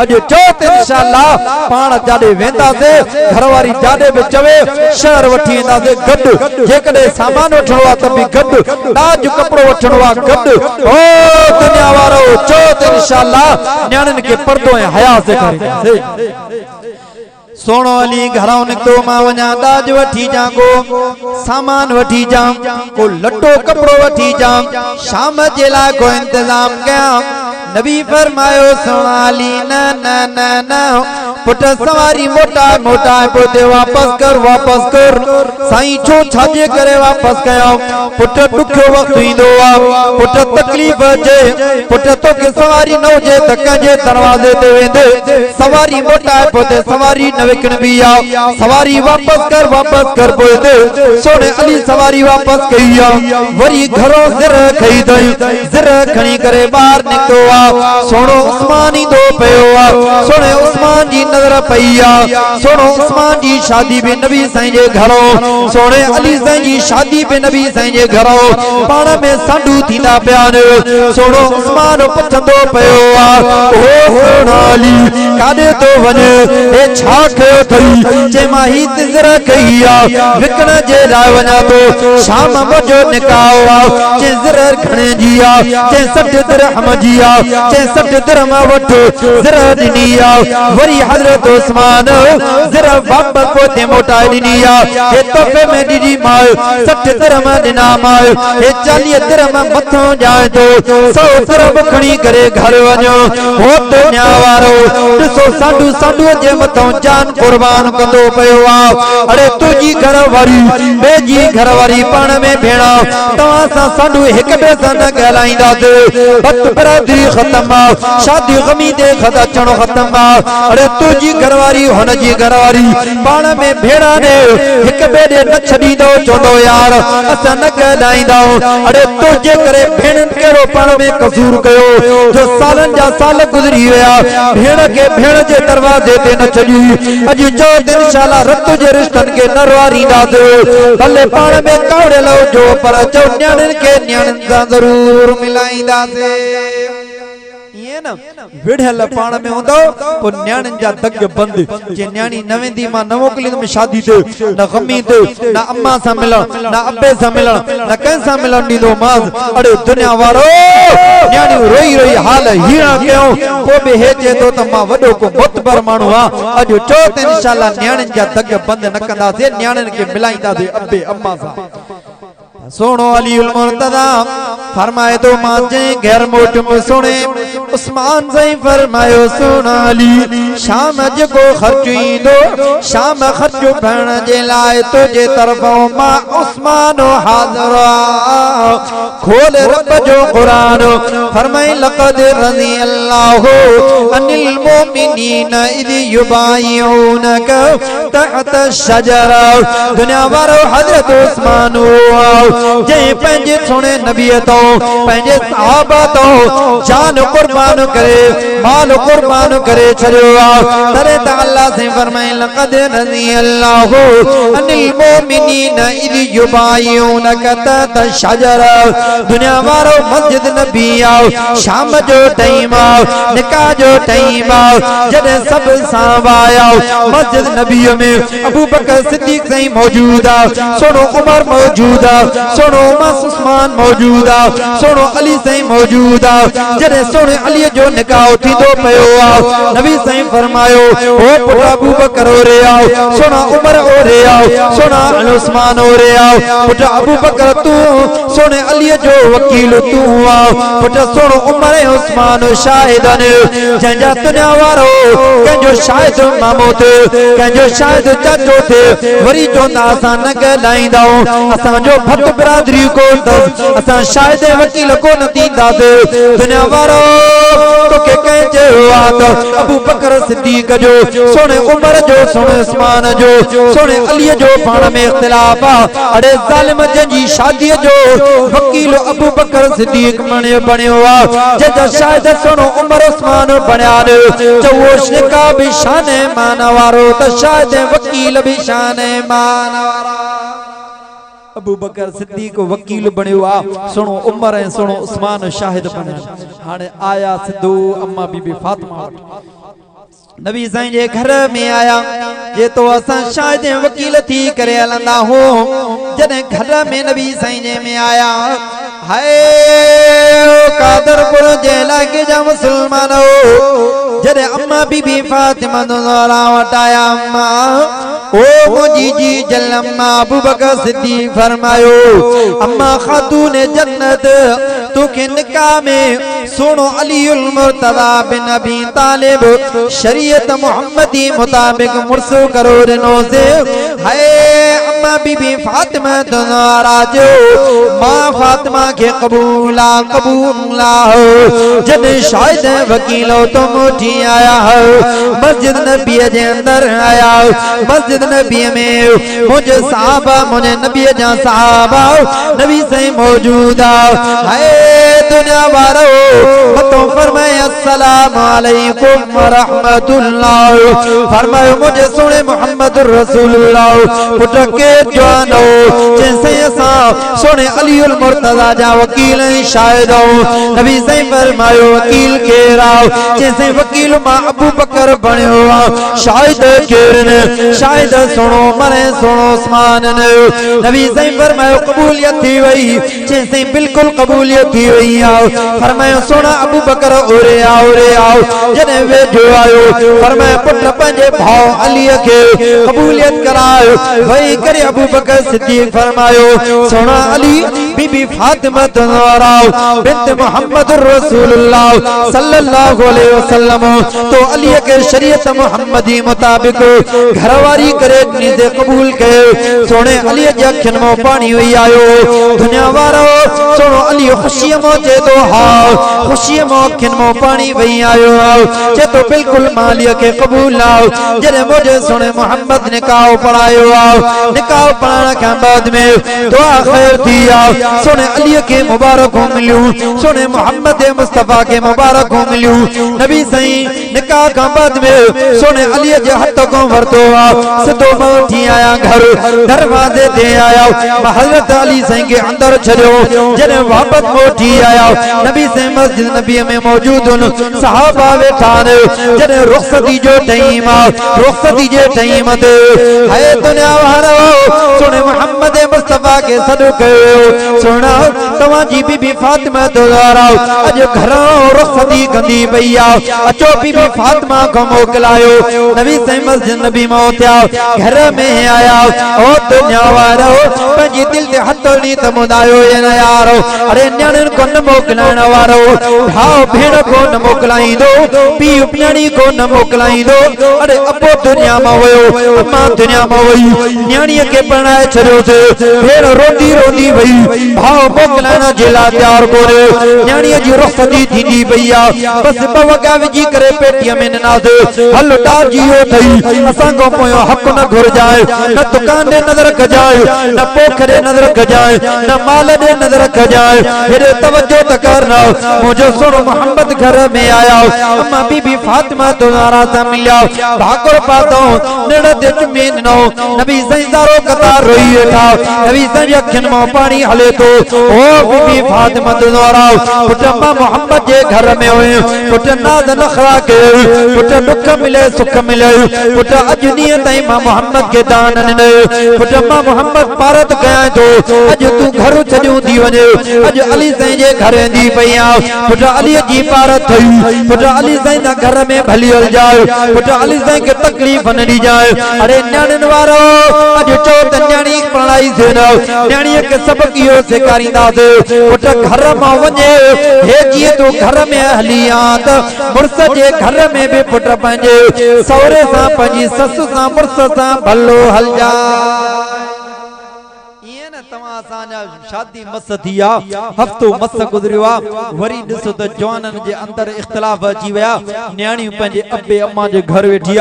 अज चो त इंशाअल्लाह पाण जाडे वेंदा से घरवारी जाडे बि चवे शहर वठी वेंदा से गड जेकॾे सामान वठणो आ त बि गड दाज कपड़ो वठणो आ गड ओ दुनिया वारो चो त इंशाअल्लाह न्याणन के पर्दो ए हया से करे सोनो अली घरों निकतो मा वना दाज वठी जागो सामान वठी जा को लट्टो कपड़ो वठी जा शाम जे ला को इंतजाम कया नबी फरमायो सोना अली न न न न पुट सवारी मोटा मोटा पोते वापस कर साईं छो छाजे करे वापस कयो पुट दुखो वक्त इंदो आ पुट तकलीफ जे पुट तो के सवारी न होजे त कंजे दरवाजे ते वेंदे सवारी मोटा पोते सवारी न विकण भी आ सवारी वापस कर पोते सोने अली सवारी वापस कई आ वरी घरो ज़र खई दई ज़र खणी करे बाहर निकतो आ सोनो उस्मान ही दो पयो आ सोने उस्मान जी नजर पई आ सोनो उस्मान जी शादी भी नबी साईं जे घरो सोने अली साईं जी शादी भी नबी साईं जे घरो पाण में सांडू थींदा प्यान सोनो उस्मान पुछंदो पयो आ ओ सोना अली कादे तो वने ए छा कयो थई जे मां ही ज़र कई आ विकण जे लाइ वञा तो शाम मुंहिंजो निकाह आ जे ज़र खणे जी आ जे 60 दिरहम जी आ जे 60 दिरहम वठो ज़र ॾिनी आ वरी हज़रत उस्मान ज़र वापस पोते मोटाए ॾिनी आ हे तोहफ़े में ॾिनी मां 60 दिरहम ॾिना मां हे 40 दिरहम मथों ॼाए तो 100 दिरहम खणी करे घर वञो हो दुनिया वारो ॾिसो सांडू जे मथों जान कुर्बान कंदो पियो आ अरे तुंहिंजी घरवारी ॿिए जी घरवारी पाण में भेणा तव्हां सां सांडू हिक ॿिए सां न ॻाल्हाईंदासीं बत बरादरी ख़तम आ शादी गमी दे अचणो ख़तम आ अरे तुंहिंजी घरवारी हुन जी घरवारी पाण में भेणा ने हिक ॿिए ॾे न छॾींदो चवंदो यार असां न ॻाल्हाईंदा अरे तुंहिंजे करे भेणनि कहिड़ो पाण में कसूर कयो जो सालनि जा साल गुज़री विया भेण खे भेण जे दरवाज़े ते न छॾी अॼु चओ त इंशाअल्लाह रत जे रिश्तनि खे न रवारींदासीं भले पाण में कावड़ियल हुजो पर चओ न्याणियुनि खे न्याणियुनि सां ज़रूर मिलाईंदासीं ये ना विढ़ल पाण में होंदो पो न्याणियुनि जा दग बंद जे न्याणी न वेंदी मां न मोकलींदुमि शादी ते न गमी ते न अम्मा सां मिलण न अब्बे सां मिलण न कंहिं सां मिलण ॾींदो मां अड़े दुनिया वारो न्याणियूं रोई रोई हाल हीरा कयूं पोइ बि हे चए थो त मां वॾो को मुतबर माण्हू आ अॼु चओ त इंशाअल्लाह न्याणियुनि जा दग बंद न कंदासीं न्याणियुनि खे मिलाईंदासीं अब्बे अम्मा सां सोनो अली उल मुर्तदा फरमाए तो मां जे घर मोटम सुने उस्मान सही फरमायो सोना अली शाम जेको खर्च ईंदो शाम खर्च भरण जे लाइ तुझे तरफ़ों मां उस्मान हाज़िर खोल रब जो कुरान फरमाए लक़द रज़ी अल्लाहु अनिल मोमिनीन इद युबाइऊनक तहत शजरा दुनिया वारो हज़रत उस्मान जे पंहिंजे सोने नबी तो पंहिंजे सहाबा तो जान कुर्बान करे माल कुर्बान करे छड़ियो आ तरे त अल्लाह से फरमाए लक़द रज़ी अल्लाहु अनिल मोमिनीन इद युबाइऊनक तहत शजरा दुनिया वारो मस्जिद नबी आओ शाम जो टाइम आओ निकाह जो टाइम आओ जॾहिं सब साहबा आया मस्जिद नबी में अबू बकर सिद्दीक सही मौजूद आ सोनो उमर मौजूद आ सोनो उस्मान मौजूद आ सोनो अली सही मौजूद आ जॾहिं सोने अली जो निकाह थींदो पियो आ नबी सही फरमायो ओ पुट अबू बकर ओरे आओ सोना उमर ओरे आओ सोना उस्मान ओरे आओ पुट अबू बकर तू सोने अली जो वकील तू आ पुट सोनो उमर उस्मान शाहिदन जंहिंजा दुनिया वारो कंहिंजो शाहिद मामो थे कंहिंजो शाहिद चाचो थे वरी चवंदा असां न ॻाल्हाईंदा असांजो भत बिरादरी कोन असां शाहिद वकील कोन थींदासीं दुनिया वारो तोखे कंहिं चयो आ त अबू बकर सिद्दीक जो सोने उमर जो सोने उस्मान जो सोने अली जो पाण में इख्तिलाफ आ अड़े ज़ालिम जंहिंजी शादीअ जो वकील अबू बकर सिद्दीक बणियो आ जंहिंजा शाहिद सोनो उमर उस्मान बणिया चवो निकाह भी शान मान वारो त शाहिद वकील भी शान मान वारा अबू बकर सिद्दीक वकील बणियो आ सुनो उमर ऐं सुनो उस्मान शाहिद बणिया हाणे आया सिद्धू अम्मा बीबी फातिमा नबी साईं जे घर में आया जे तो असां शाहिद वकील थी करे हलंदा हो जॾहिं घर में नबी साईं जे में आया हाय कादरपुर जे इलाइक़े जा मुसलमान जॾहिं अम्मा बीबी फातिमा ज़हरा वटि आया अम्मा ओ मुंहिंजी जी जल अम्मा अबू बकर सिद्दीक फरमायो अम्मा खातून जन्नत तोखे निकाह में सुनो अलीउल मुर्तज़ा बिन अबी तालिब शरीयत मोहम्मदी मुताबिक मुर्सो करो नोज़े है अम्मा बीबी फातिमा ज़हरा जो मां फातिमा के कबूला हो जब शायद वकीलो तुम उठी आया हो मस्जिद नबी जे अंदर आया मस्जिद नबी में मुझे साहबा मुझे नबी जा साहबा नबी से मौजूद है दुनिया वालो तो फरमाए अस्सलाम अलैकुम व रहमतुल्लाह फरमाए मुझे सुने मोहम्मद रसूलुल्लाह पुट के जानो जैसे असा सुने अलीउल मुर्तज़ा जा वकील शायद नबी से फरमायो वकील के राव जैसे वकील मां अबू बकर बणियो शायद केरन शायद सुनो मरे सुनो उस्मान ने नबी से फरमायो कबूलियत थी वही जैसे बिल्कुल कबूलियत थी वही आओ फरमायो सुना अबू बकर ओरे आओ जने वे जो आयो फरमाया पुट पंजे भाव अली के कबूलियत करायो वही करे अबू बकर सिद्दीक फरमायो सुना अली बीबी फातिमा ज़हरा बिन्त मोहम्मद रसूलुल्लाह सल्लल्लाहु अलैहि वसल्लम तो अली के शरीयत मोहम्मदी मुताबिक घरवारी करे नींद कबूल के सोने अली जे अखिन में पानी हुई आयो दुनिया वारो सुनो अली खुशी मोचे तो हाँ खुशी मो अखिन में पानी वही आयो जे तो बिल्कुल मालिया के कबूल आओ जने मुझे सुने मोहम्मद निकाह पढ़ायो निकाह पढ़ाने के बाद में दुआ खैर थी आओ सुने अली के मुबारक हो मिलूं सुने मोहम्मद मुस्तफा के मुबारक हो मिलूं नबी सही निकाह के बाद में सुने अली जे हथ को वरतो सिद्धो उठी आया घर दरवाजे दे आया हजरत अली सही के अंदर छड़ो जने वापस मोटी आया नबी से मस्जिद नबी में मौजूद सहाबा बैठा जने रुखसती जो टाइम दे है दुनिया वालो सुने मोहम्मद मुस्तफा के सदके सुना तवाजी बीबी फातिमा ज़हरा अज घर रुखसती कंदी भैया अचो बीबी फातिमा को मोकलायो नबी से मस्जिद नबी में उठा घर में आया ओ दुनिया वालो पंजी दिल ते हथोड़ी तमुदायो न यारो अरे न्याणन को न मोकलाण वारो भाव भेण को न मोकलाई दो पी उपन्याणी को न मोकलाई दो अरे अबो दुनिया में वयो अम्मा दुनिया में वई न्याणी के पढ़ाए छरो से भेण रोती वई भाव मोकलाना जिला तैयार कोरे न्याणी जी रुखसती थींदी भैया बस बवगा विजी करे पेटिया में नाद हल डाजियो थई असा को पोयो हक न घुर जाए न दुकान दे नजर रख जाए न पोखरे नजर रख जाए न माल दे नजर रख जाए मेरे तवज्जो त करना मुझे सुनो मोहम्मद घर में आया अम्मा बीबी फातिमा ज़हरा से मिला भागो पातो नेड़े दे में नो नबी सैदारो कतार रोई था नबी सही अखिन में पानी हले तो ओ बीबी फातिमा ज़हरा पुट मोहम्मद जे घर में हुए पुट नाद नखरा के पुट दुख मिले सुख मिले पुट अज नियत मां मोहम्मद के दान ने पुट मां मोहम्मद पारत गया तो अज तू घर छजू दी वने अज अली सही जे घर दी पया पुट अली जी पारत थई पुट अली सही ना घर में भली हल जाए पुट अली सही के तकलीफ न दी जाए अरे न्याणन वारो अज चो त न्याणी पढ़ाई से न न्याणी के सबक यो सिखारींदा से पुट घर में वने हे जी तू घर में हलियात मुर्स जे घर में भी पुट पंजे सौरे सा पंजी सस सा मुर्स सा भलो हल जा शादी मस थी हफ्तो मस गुजरियो वरी दिसो त जवानन जे अंदर इख्तिलाफ अची वया न्याणी पंजे अब्बे अम्मा जे घर वेठी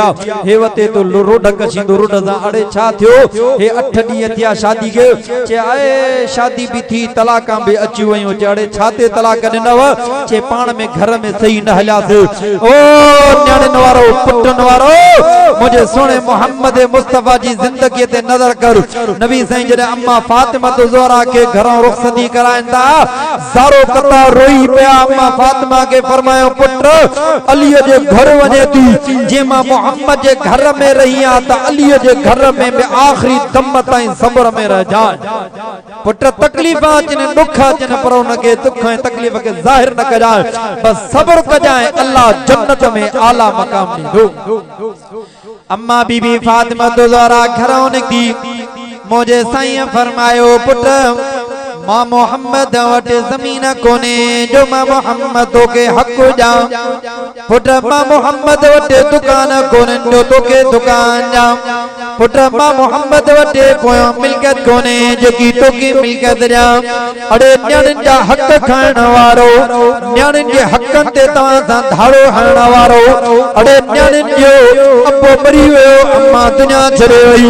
हे वते तो रोड कशींदो रोड सा अड़े छा थियो हे 8 डी थिया शादी के चे आए शादी भी थी तलाक भी अची वयो चे अड़े छाते तलाक दिनव चे पाण में घर में सही न हल्या ओ न्याणन वारो पुटन वारो मुझे सोने मोहम्मद मुस्तफा जी जिंदगी ते नजर कर नबी सही जने अम्मा फातिमा ज़हरा के घरों रुखसती कराइंदा सारो कता रोई पिया अम्मा फातिमा के फरमायो पुत्र अली जे घर वने थी जे मां मोहम्मद जे घर में रही आ त अली जे घर में भी आखिरी दम ताईं सब्र में रह जा पुत्र तकलीफ अचने दुख अचने पर उनके दुख ऐं तकलीफ के जाहिर न कजाए बस सब्र कजाए अल्लाह जन्नत में आला मकाम दींदो अम्मा बीबी फातिमा ज़हरा घरों निकती मुझे साईं फरमायो पुत्र मां मोहम्मद वटे ज़मीन कोने जो मां मोहम्मद तोके हक जा पुट मां मोहम्मद वटे दुकान कोने जो तोके दुकान जा पुट मां मोहम्मद वटे कोई मिल्कियत कोने जेकी तोके मिल्कियत जा अड़े न्याणन जा हक खाइण वारो न्याणन जे हकन ते तवां सां धाड़ो हणण वारो अड़े न्याणन जो अब्बो मरी वियो अम्मा दुनिया छॾे वई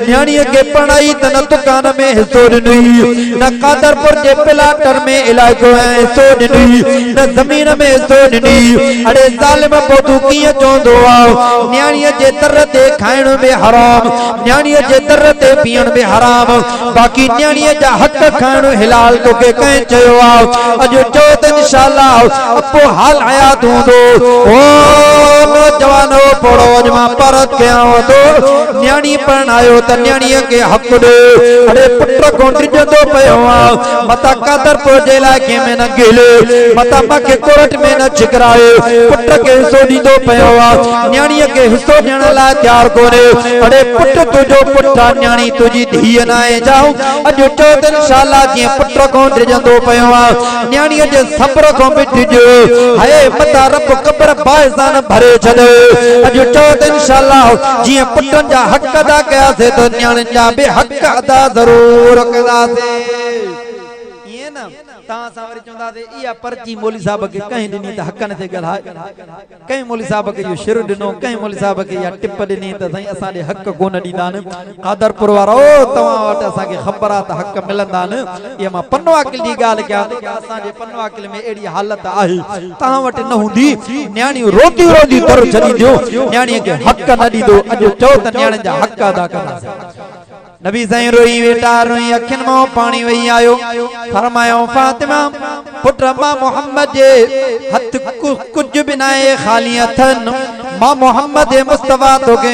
न्याणीअ खे पढ़ाई त न दुकान में हिस्सो ॾिनई न कादरपुर जे प्लाटर में इलाइक़ो ऐं हिस्सो ॾिनई न ज़मीन में हिस्सो ॾिनई अड़े ज़ालिम पोइ तूं कीअं चवंदो आहे न्याणीअ जे दर ते खाइण में हराम न्याणीअ जे दर ते पीअण में हराम बाक़ी न्याणीअ जा हक खाइण हिलाल तोखे कंहिं चयो आहे अॼु चओ त इंशाअल्लाह अप्पो हाल हयात हूंदो ओ नौजवानो पढ़ो अॼु मां परत कयांव थो न्याणी पढ़ायो त न्याणीअ खे हक ॾे अड़े पुट को ॾिजंदो पियो आहे मता कादरपुर जे इलाइक़े में न गिले मता मूंखे कोर्ट में न छिकराए पुट खे हिस्सो ॾींदो पियो आहे न्याणीअ खे हिस्सो ॾियण लाइ तयारु कोन्हे अड़े पुट तुंहिंजो पुट आहे न्याणी तुंहिंजी धीअ न आहे जाऊं अॼु चओ त इंशाअल्लाह जीअं पुट को ॾिजंदो पियो आहे न्याणीअ जे सब्र को बि ॾिजो हाय मता रब क़ब्र बाइज़ान भरे छॾे अॼु चओ त इंशाअल्लाह जीअं पुटनि जा हक़ अदा कयासीं त न्याणियुनि जा बि हक़ अदा ज़रूर कंदासीं ईअं न तव्हां सां वरी चवंदासीं इहा पर्ची मौली साहब खे कंहिं ॾिनी त हक़ न ते ॻाल्हाए कंहिं मौली साहब खे इहो शिर ॾिनो कंहिं मौली साहब खे इहा टिप ॾिनी त साईं असां ॾे हक़ कोन ॾींदा आहिनि कादरपुर वारो तव्हां वटि असांखे ख़बर आहे त हक़ मिलंदा आहिनि इहा मां पन्नो वाकिल जी ॻाल्हि कयां थी असांजे पन्नो वाकिल में अहिड़ी हालत आहे तव्हां वटि न हूंदी न्याणियूं रोती रोती दर छॾींदियूं न्याणीअ खे हक़ न ॾींदो अॼु चओ त न्याणियुनि जा हक़ अदा कंदासीं नबी साईं रोई वेठा रोई अखियुनि मां पाणी वही आयो फरमायो फातिमा पुट मां मोहम्मद जे हथ कुझु बि न आहे ख़ाली अथनि मां मोहम्मद मुस्तफा तोखे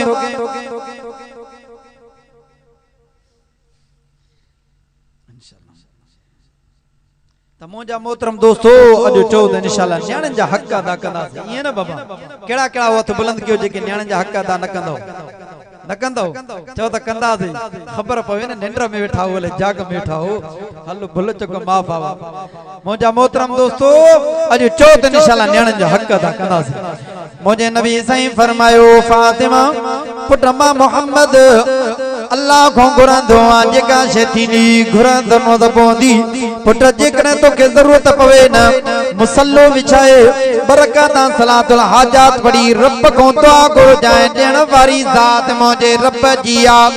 त मुंहिंजा मोहतरम दोस्तो अॼु चओ त इंशाअल्लाह न्याणियुनि जा हक़ अदा कंदासीं ईअं न बाबा कहिड़ा कहिड़ा हथ बुलंद कयो जेके न्याणियुनि जा हक़ अदा न कंदव न कंदो चओ त कंदासीं ख़बर पवे न निंड में वेठा हो भले जाग में वेठा हो हल भुल चुक माफ़ आवा मुंहिंजा मोहतरम दोस्तो अॼु चओ त इंशाअल्लाह न्याणियुनि जा हक़ अदा कंदासीं मुंहिंजे नबी साईं फरमायो फातिमा पुट मां मोहम्मद अल्लाह को घुरंदो आहे जेका शइ थींदी घुरंदो न त पवंदी पुट जेकॾहिं तोखे ज़रूरत पवे न मुसल्लो विछाए बरकातां सलातुल हाजात पढ़ी रब को दुआ घुरजाए ॾियण वारी ज़ात मुंहिंजे रब जी आहे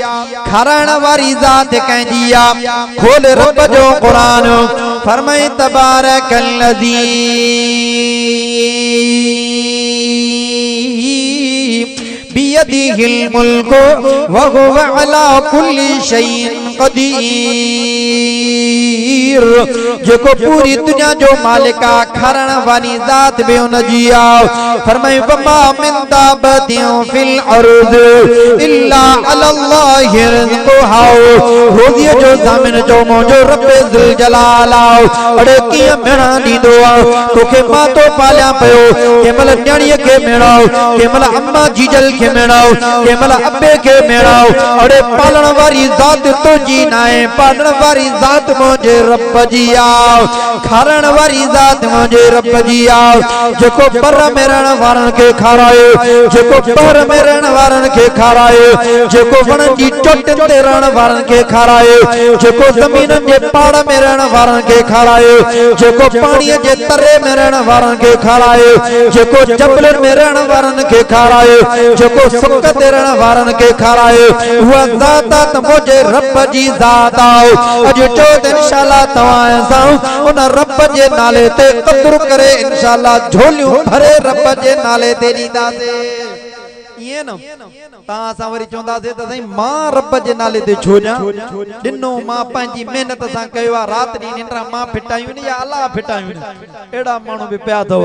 खाराइण वारी ज़ात कंहिंजी आहे खोल रब जो क़ुरान फरमाए तबारकल्लज़ी बियदिहिल मुल्कु व हुवा अला कुल्ली शैइन क़दीर जेको पूरी दुनिया जो मालिक आहे खाराइण वारी ज़ात बि उन जी आहे फरमाए वमा मिन दाबतिन फिल अर्ज़ इल्ला अलल्लाहि रिज़्क़ुहा रोज़ीअ जो ज़ामिन जो मुंहिंजो रब ज़ुल जलाल आहे अड़े कीअं मेणा ॾींदो आहे तोखे मां तो पालियां पियो केमल न्याणीअ खे मेणाओ केमल अम्मा जीजल खे मेणाओ केमल अब्बे खे मेणाओ अड़े पालण वारी ज़ात तुंहिंजी न आहे पालण वारी ज़ात मुंहिंजे रब जी आहे खाराइण वारी ज़ात मुंहिंजे रब जी आहे जेको पर में रहण वारनि खे खाराए जेको पर में रहण वारनि खे खाराए जेको वणनि जी चोटियुनि ते रहण वारनि खे खाराए जेको ज़मीननि जे पाड़ में रहण वारनि खे खाराए जेको पाणीअ जे तरे में रहण वारनि खे खाराए जेको जबलनि में रहण वारनि खे खाराए जेको सुख ते रहण वारनि खे खाराए उहा ज़ात त मुंहिंजे रब जी ज़ात आहे अॼु चओ त इंशाअल्लाह तव्हां सां उन रब जे नाले ते क़दुर करे इंशाअल्लाह झोलियूं भरे रब जे नाले ते ॾींदासीं ईअं न तव्हां सां वरी चवंदासीं त साईं मां रब जे नाले ते छो ॾियां ॾिनो मां पंहिंजी महिनत सां कयो आहे राति ॾींहुं निंड्रा मां फिटायूं या अलाह फिटायूं अहिड़ा माण्हू बि पिया अथव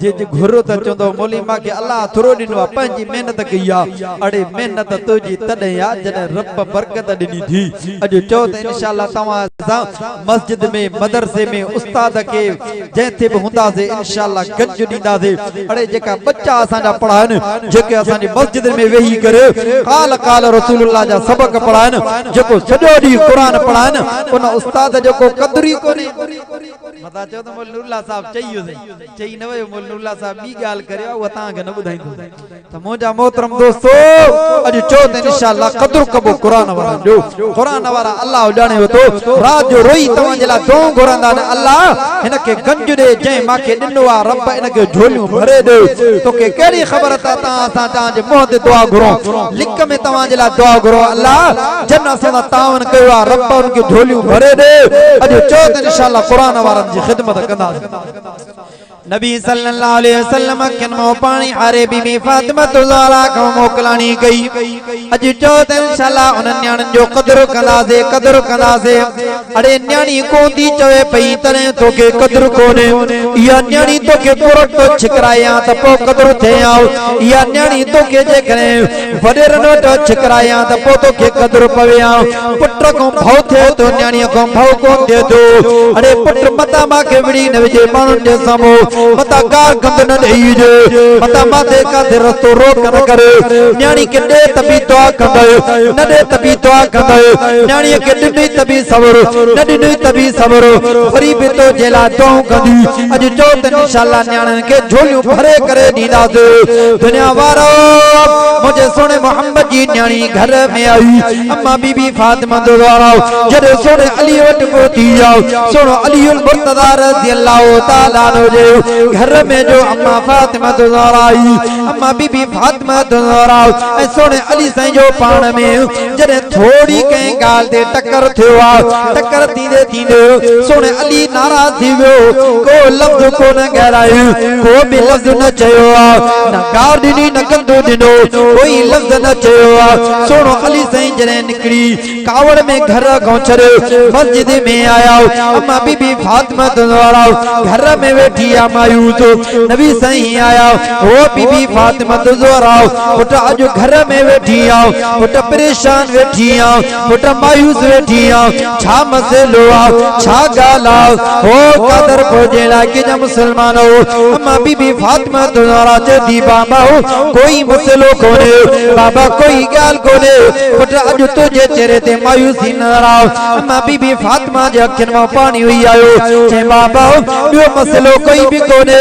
जे घुरो त चवंदो मौली मूंखे अलाह थोरो ॾिनो आहे पंहिंजी महिनत कई आहे अड़े महिनत तुंहिंजी तॾहिं आहे जॾहिं रब बरकत ॾिनी थी अॼु चओ त इंशाअल्लाह तव्हां सां मस्जिद में मदरसे में उस्ताद खे जंहिं बि हूंदासीं इंशाअल्लाह गंज ॾींदासीं अड़े जेका बच्चा असांजा पढ़ाइनि जेके असांजी मस्जिद मस्जिद में वेही करे काल काल रसूलुल्लाह जा सबक पढ़ाइन जको सॼो डी कुरान पढ़ाइन उन उस्ताद जको कदरी कोने मता चो त मोल्लुल्लाह साहब चई न वयो मोल्लुल्लाह साहब बी गाल करयो उ ता के न बुधाइंदो त मोजा मोहतरम दोस्तो अज चो त इंशाअल्लाह कदर कबो कुरान वारा जो कुरान वारा अल्लाह जाने तो रात जो रोई तवा जला दो घुरंदा ने अल्लाह इनके गंज दे जे माके दिनो आ रब इनके झोलियों भरे दे तो के केड़ी खबर ता ता ता जे मोह दे दुआ घुरो लिक में तवा जला दुआ घुरो अल्लाह जन्नत सा तावन कयो आ रब उनके झोलियों भरे दे अज चो त इंशाअल्लाह कुरान वारन जी खिदमत कंदा नबी सल्लल्लाहु अलैहि वसल्लम किनमो पानी हारे बीबी फातिमा ज़हरा को मोकलानी गई अज चो त इंशाअल्लाह उन न्याणन जो कदर कंदासे अरे न्याणी कोंदी चवे पई तने तोके कदर कोने या न्याणी तोके पुरट तो छिकराया त पो कदर थे आओ या न्याणी तोके जे करे वडेर नोट छिकराया त पो तोके कदर पवे आओ पुत्र को भव थे तो न्याणी को भव को दे दो अरे पुत्र मता मा के विड़ी न विजे मानु जे सामो मता गार गंद न देई जे मता माथे का दे रस्तो रोक न करे न्याणी के दे तबी दुआ कंदे न दे तबी दुआ कंदे न्याणी के दिनी तबी सबर न दिनी तबी सबर फरी बे तो जेला तो कंदी अज चो त इंशाअल्लाह न्याणन के झोलियों भरे करे दीदा दे दुनिया वारो मुझे सोने मोहम्मद जी न्याणी घर में आई अम्मा बीबी फातिमा ज़हरा जदे सोने अली वट पहुंची जाओ सोनो अलीउल मुर्तज़ा रज़ियल्लाहु ताला अन्हु जे घर में जो अम्मा फातिमा ज़हरा आई अम्मा बीबी फातिमा ज़हरा ए सोने अली साईं जो पाण में जदे थोड़ी कहीं गाल दे टक्कर थियो आ टक्कर थींदे सोने अली नाराज थी वियो को लफ्ज को न गहरायो को भी लफ्ज न चयो आ न गार दी न कंदो दिनो कोई लफ्ज न चयो आ सोनो अली साईं जने निकली कावड़ में घर गौचरे मस्जिद में आया अम्मा बीबी फातिमा ज़हरा घर में बैठी आ मायूस नबी साईं आया वो बीबी फातिमा ज़हरा पुट आज घर में बैठी आ पुट परेशान बैठी आ पुट मायूस बैठी आ छा मसलो आ छा गाला हो कदर खोजे लाके जा मुसलमानो अम्मा बीबी फातिमा ज़हरा चेती बाबा कोई मसलो कोने बाबा कोई गाल कोने पुट आज तुझे चेहरे ते मायूसी नजर आओ अम्मा बीबी फातिमा जे अखिन में पानी हुई आयो जे बाबा यो मसलो कोई भी कोने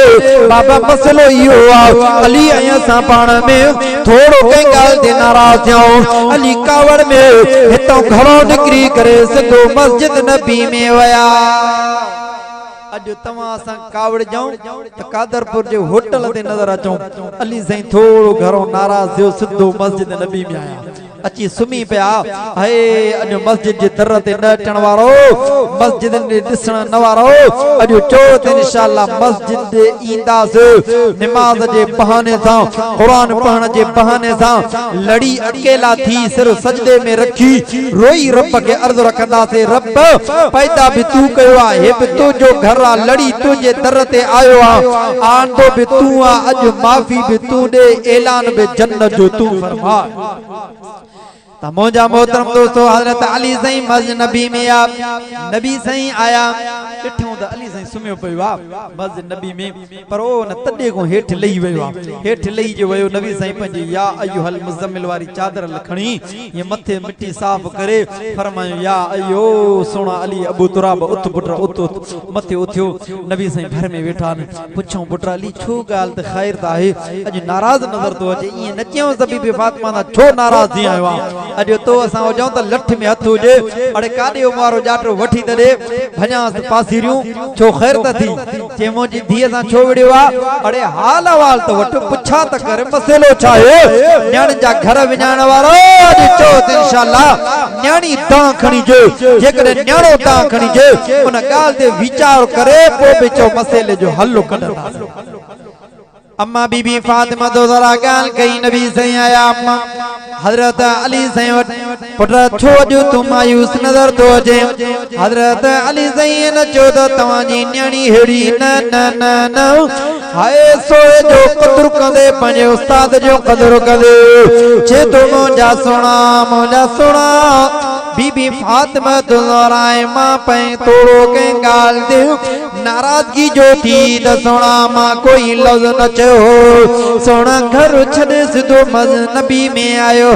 बाबा मसलो यो आ अली आया सा पाण में थोड़ो कई गाल दे नाराज जाओ अली कावड़ में हितो घरों निकरी करे सदो मस्जिद नबी में वया अज तवा सा कावड़ जाऊं त कादरपुर जे होटल ते नजर अचूं अली साईं थोड़ो घरों नाराज थियो सिद्धो मस्जिद नबी में आया अची सुमी पे है अज मस्जिद जे दर ते न अचण वारो मस्जिद ने दिसण न वारो अज चो त इंशाअल्लाह मस्जिद दे ईंदास नमाज जे बहाने सा कुरान पढ़ण जे बहाने सा लड़ी अकेला थी सिर सजदे में रखी रोई रब के अर्ज रखंदा से रब पैदा भी तू कयो आ हे भी तू जो घर आ लड़ी तुझे दर ते आयो आ आंदो भी तू आ अज माफी भी तू दे ऐलान भी जन्नत जो तू फरमा तमोजा मोहतरम दोस्तों हजरत अली साईं मस्जिद नबी में आ नबी साईं आया ॾिठो त अली साईं सुम्हियो पियो आहे मस्जिद नबी में पर ओ न तॾे को हेठि लही वियो आहे हेठि लही जो वियो नबी साईं पंहिंजी या अय्युहल मुज़म्मिल वारी चादर लखणी ये मथे मिट्टी साफ़ करे फरमायो या अयो सोना अली अबू तुराब उथ पुट उथ मथे उथियो नबी साईं घर में वेठा न पुछो पुट अली छो गाल त ख़ैर त आहे अज नाराज नज़र तो अचे ई न चयो बीबी फातिमा दा छो नाराज थी आयो आहे अज तो असा हो जाऊं त लठ में हथ हुजे अड़े काडे मारो जाटो वठी तडे भजा पासिरियूं छो खैर त थी जे मोजी धीअ सा छो विडियो आ अड़े हाल अहवाल तो वठ पुछा त करे मसलो छा है न्याण जा घर विञाण वारो अज चो त इंशाअल्लाह न्याणी ता खणी जे जेकॾहिं न्याणो ता खणी जे उन गाल ते वीचार करे पो बि चो मसले जो हल कढंदा अम्मा बीबी फातिमा ज़हरा गाल कई नबी साईं आया अम्मा हजरत अली साईं पुट छो जो तू मायूस नजर तो अचे हजरत अली साईं न चो त तवा जी न्याणी हेड़ी न न न न हाय सोए जो कदर कंदे पंजे उस्ताद जो कदर कंदे छे तो मोजा सोना बीबी फातिमा ज़हरा मां पे तोड़ो के गाल दे न नाराज़गी जो थी त सोना मां कोई लफ्ज़ न चयो सोना घर छॾे सिधो मज़नबी में आयो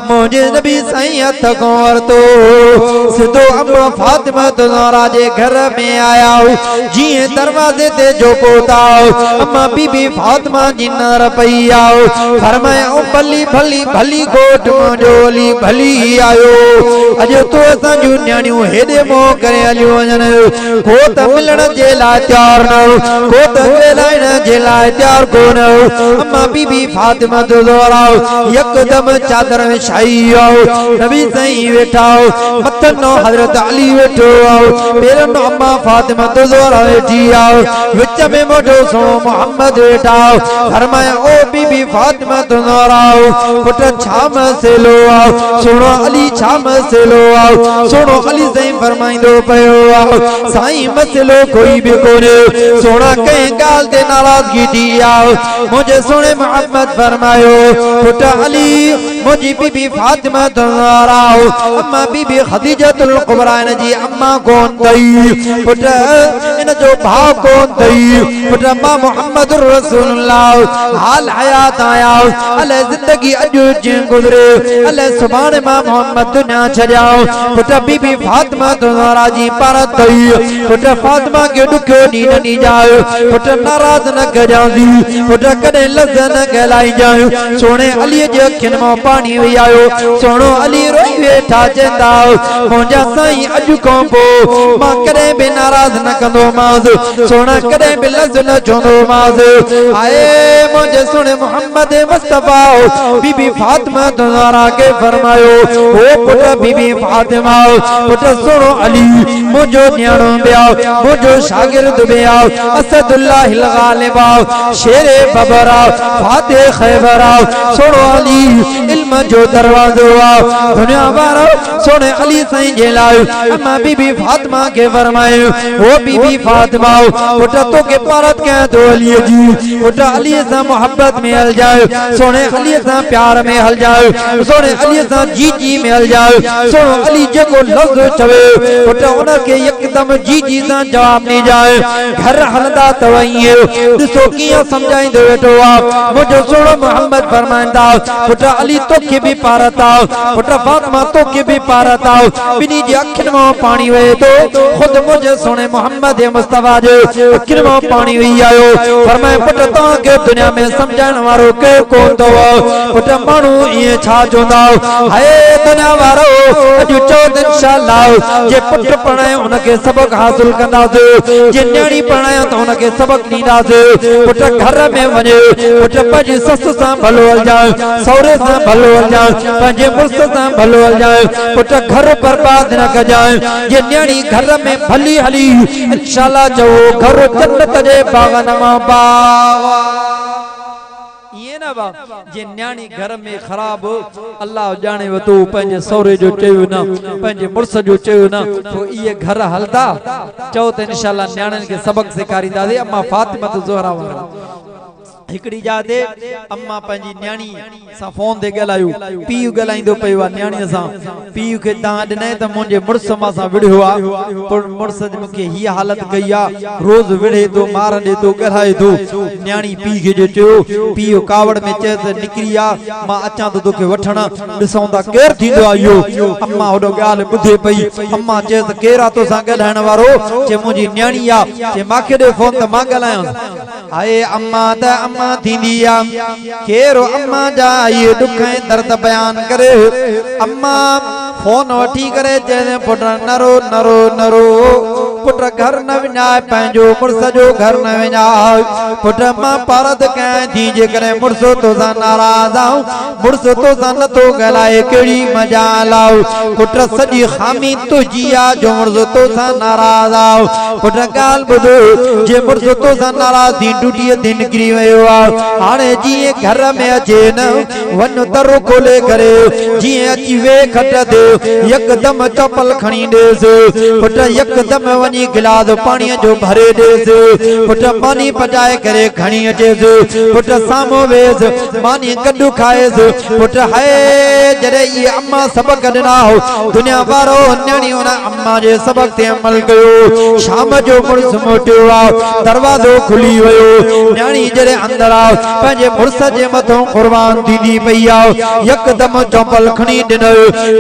मुझे नबी साईं हथ को वरतो सिधो अम्मा फातिमा ज़हरा जे घर में आया जिए दरवाजे ते जो पहुता अम्मा बीबी फातिमा जी नर पई आओ फरमाया ओ भली भली भली गोट मुंहिंजो अली भली आयो अॼु तो असां जूं न्याणियूं हेॾे मोह करे हलियूं वञनि को त मिलण जे लाइ तयार न को त ॻाल्हाइण जे लाइ तयार कोन अम्मा बीबी फातिमा ज़हरा यकदम चादर विछाई नबी साईं वेठा मथनो हज़रत अली वेठो पेरन अम्मा फातिमा ज़हरा वेठी विच में मोटो सो मोहम्मद वेठा फरमाया ओ बीबी फातिमा ज़हरा पुट छा मसलो सुनो अली छा मसलो सुनो अली साईं फरमाइंदो पयो साईं मसलो कोई भी कोने सोना कहीं गाल ते नाराज़गी थी मुझे सुने मोहम्मद फरमायो पुट अली मुझी बीबी फातिमा ज़हरा अम्मा बीबी खदीजतुल कुबरा जी अम्मा कौन थई पुट इन जो भाव कौन थई पुट मां मोहम्मद रसूलुल्लाह हाल हयात आया अले जिंदगी अजो जे गुजरे अले सुभाणे मां मोहम्मद दुनिया छजाओ पुट बीबी फातिमा ज़हरा जी पर थई पुट फातिमा के दुखो नींद नी जाओ पुट नाराज न कजांदी पुट कदे लज़ न गलाई जाओ सोने अली जे अखिन में पानी वे आयो सोनो अली रोई वेठा चंदा मुंहिंजा साईं अॼु खां पोइ मां कॾहिं बि नाराज़ न कंदो मांस सोना कॾहिं बि लज़ न चवंदो मांस आए मुंहिंजे सुणे मोहम्मद मुस्तफा बीबी फातिमा ज़हरा के फरमायो ओ पुट बीबी फातिमा पुट सुनो अली मुंहिंजो न्याणो बिया मुंहिंजो शागिर्द बिया असदुल्लाहिल गालिब शेरे बबरा फातिह खैबर सुनो अली इल्म जो दरवाज़ो दुनिया वारो सोने अली साईं जे लाइ अम्मा बीबी फातिमा के फरमायो ओ बीबी फातिमा पुट तो के पारत के तो अली जी पुट अली से मोहब्बत में हल जाओ सोने अली से प्यार में हल जाओ सोने अली से जी जी में हल जाओ सोनो अली जेको लफ्ज़ चवे पुट उन के एकदम जी जी से जवाब नहीं जाए घर हलदा तवई दिसो किया समझाइंदो वेठो मुझो सोनो मोहम्मद फरमाइंदा पुट अली तो के भी पारता पुट फातिमा तो के भी पारता बिनी जे अखिन में पानी वे तो खुद मुझे सोने मोहम्मद मुस्तफा जे अखिन में पानी वी आयो फरमाए पुट ता के दुनिया में समझाने वारो के कोन तो पुट मानू ये छा चोंदा हाय दुनिया वारो अजु चौथ इंशाअल्लाह जे पुट पढ़ाए उनके सबक हासिल कंदा जे न्याणी पढ़ाए तो उनके सबक दींदा पुट घर में वने पुट पंहिंजी सस सां भलो हल जाए सौरे सां भलो हल जाए पंहिंजे मुर्स सां भलो हल जाए पुट घर बर्बाद न कजाए ये न्याणी घर में भली हली इंशाअल्लाह जो घर जन्नत जे बागन मां बावा ये ना बा जे न्याणी घर में खराब अल्लाह जाने वतो पंहिंजे सौरे जो चयो ना पंहिंजे मुर्स जो चयो ना तो ये घर हलदा चओ त इंशाअल्लाह न्याणन के सबक सेखारींदा दे अम्मा फातिमा ज़हरा हिकड़ी जाते अम्मा पंहिंजी न्याणी सा फोन ते गलायो पीउ गलाइंदो पयो आ न्याणी सा पीउ के ता ॾिने त मुंहिंजे मुर्स मा सा विढ़ियो आ पर मुर्स मूंखे ही हालत कई आ रोज विढ़े तो मार दे तो गलाए तो न्याणी पीउ के जो चयो पीउ कावड़ में चए त निकरी आ मां अचां तो तोखे वठण ॾिसों ता केर थींदो आ इहो अम्मा ओडो ॻाल्हि ॿुधे पई अम्मा चए त केरा तो सा गलाइण वारो जे मुंहिंजी न्याणी आ जे मांखे ॾे फोन त मां गलायां हाय अम्मा त अम्मा थींदिया केरो अम्मा जा ये दुख दर्द बयान करे अम्मा फोन वठी करे चए पुट नरो नरो नरो पुट घर न विञाए पंहिंजो मुर्स जो घर न विञाए पुट मां पारत कयां थी जेकॾहिं मुर्स तोसां नाराज़ आऊं मुर्स तोसां नथो ॻाल्हाए कहिड़ी मजा लाओ पुट सॼी खामी तुंहिंजी आहे जो मुर्स तोसां नाराज़ आऊं पुट ॻाल्हि ॿुधो जे मुर्स तोसां नाराज़ थी ड्यूटीअ ते निकिरी वियो आहे हाणे जीअं घर में अचे न वञ दरो खोले करे जीअं अची वे खट ते यकदम चपल खणी ॾेसि पुट यकदम वञ वनी गिलास पानी जो भरे देस पुट पानी पचाए करे खणी अचेस पुट सामो वेस मानी कड्डू खाएस पुट है जरे ये अम्मा सबक ॾिना हो दुनिया वारो न्याणी उन अम्मा जे सबक ते अमल कयो शाम जो मुर्स मोटियो आ दरवाजो खुली वयो न्याणी जरे अंदर आ पंहिंजे मुर्स जे मथों कुर्बान दीदी पई आ यकदम चंपल खणी ॾिनो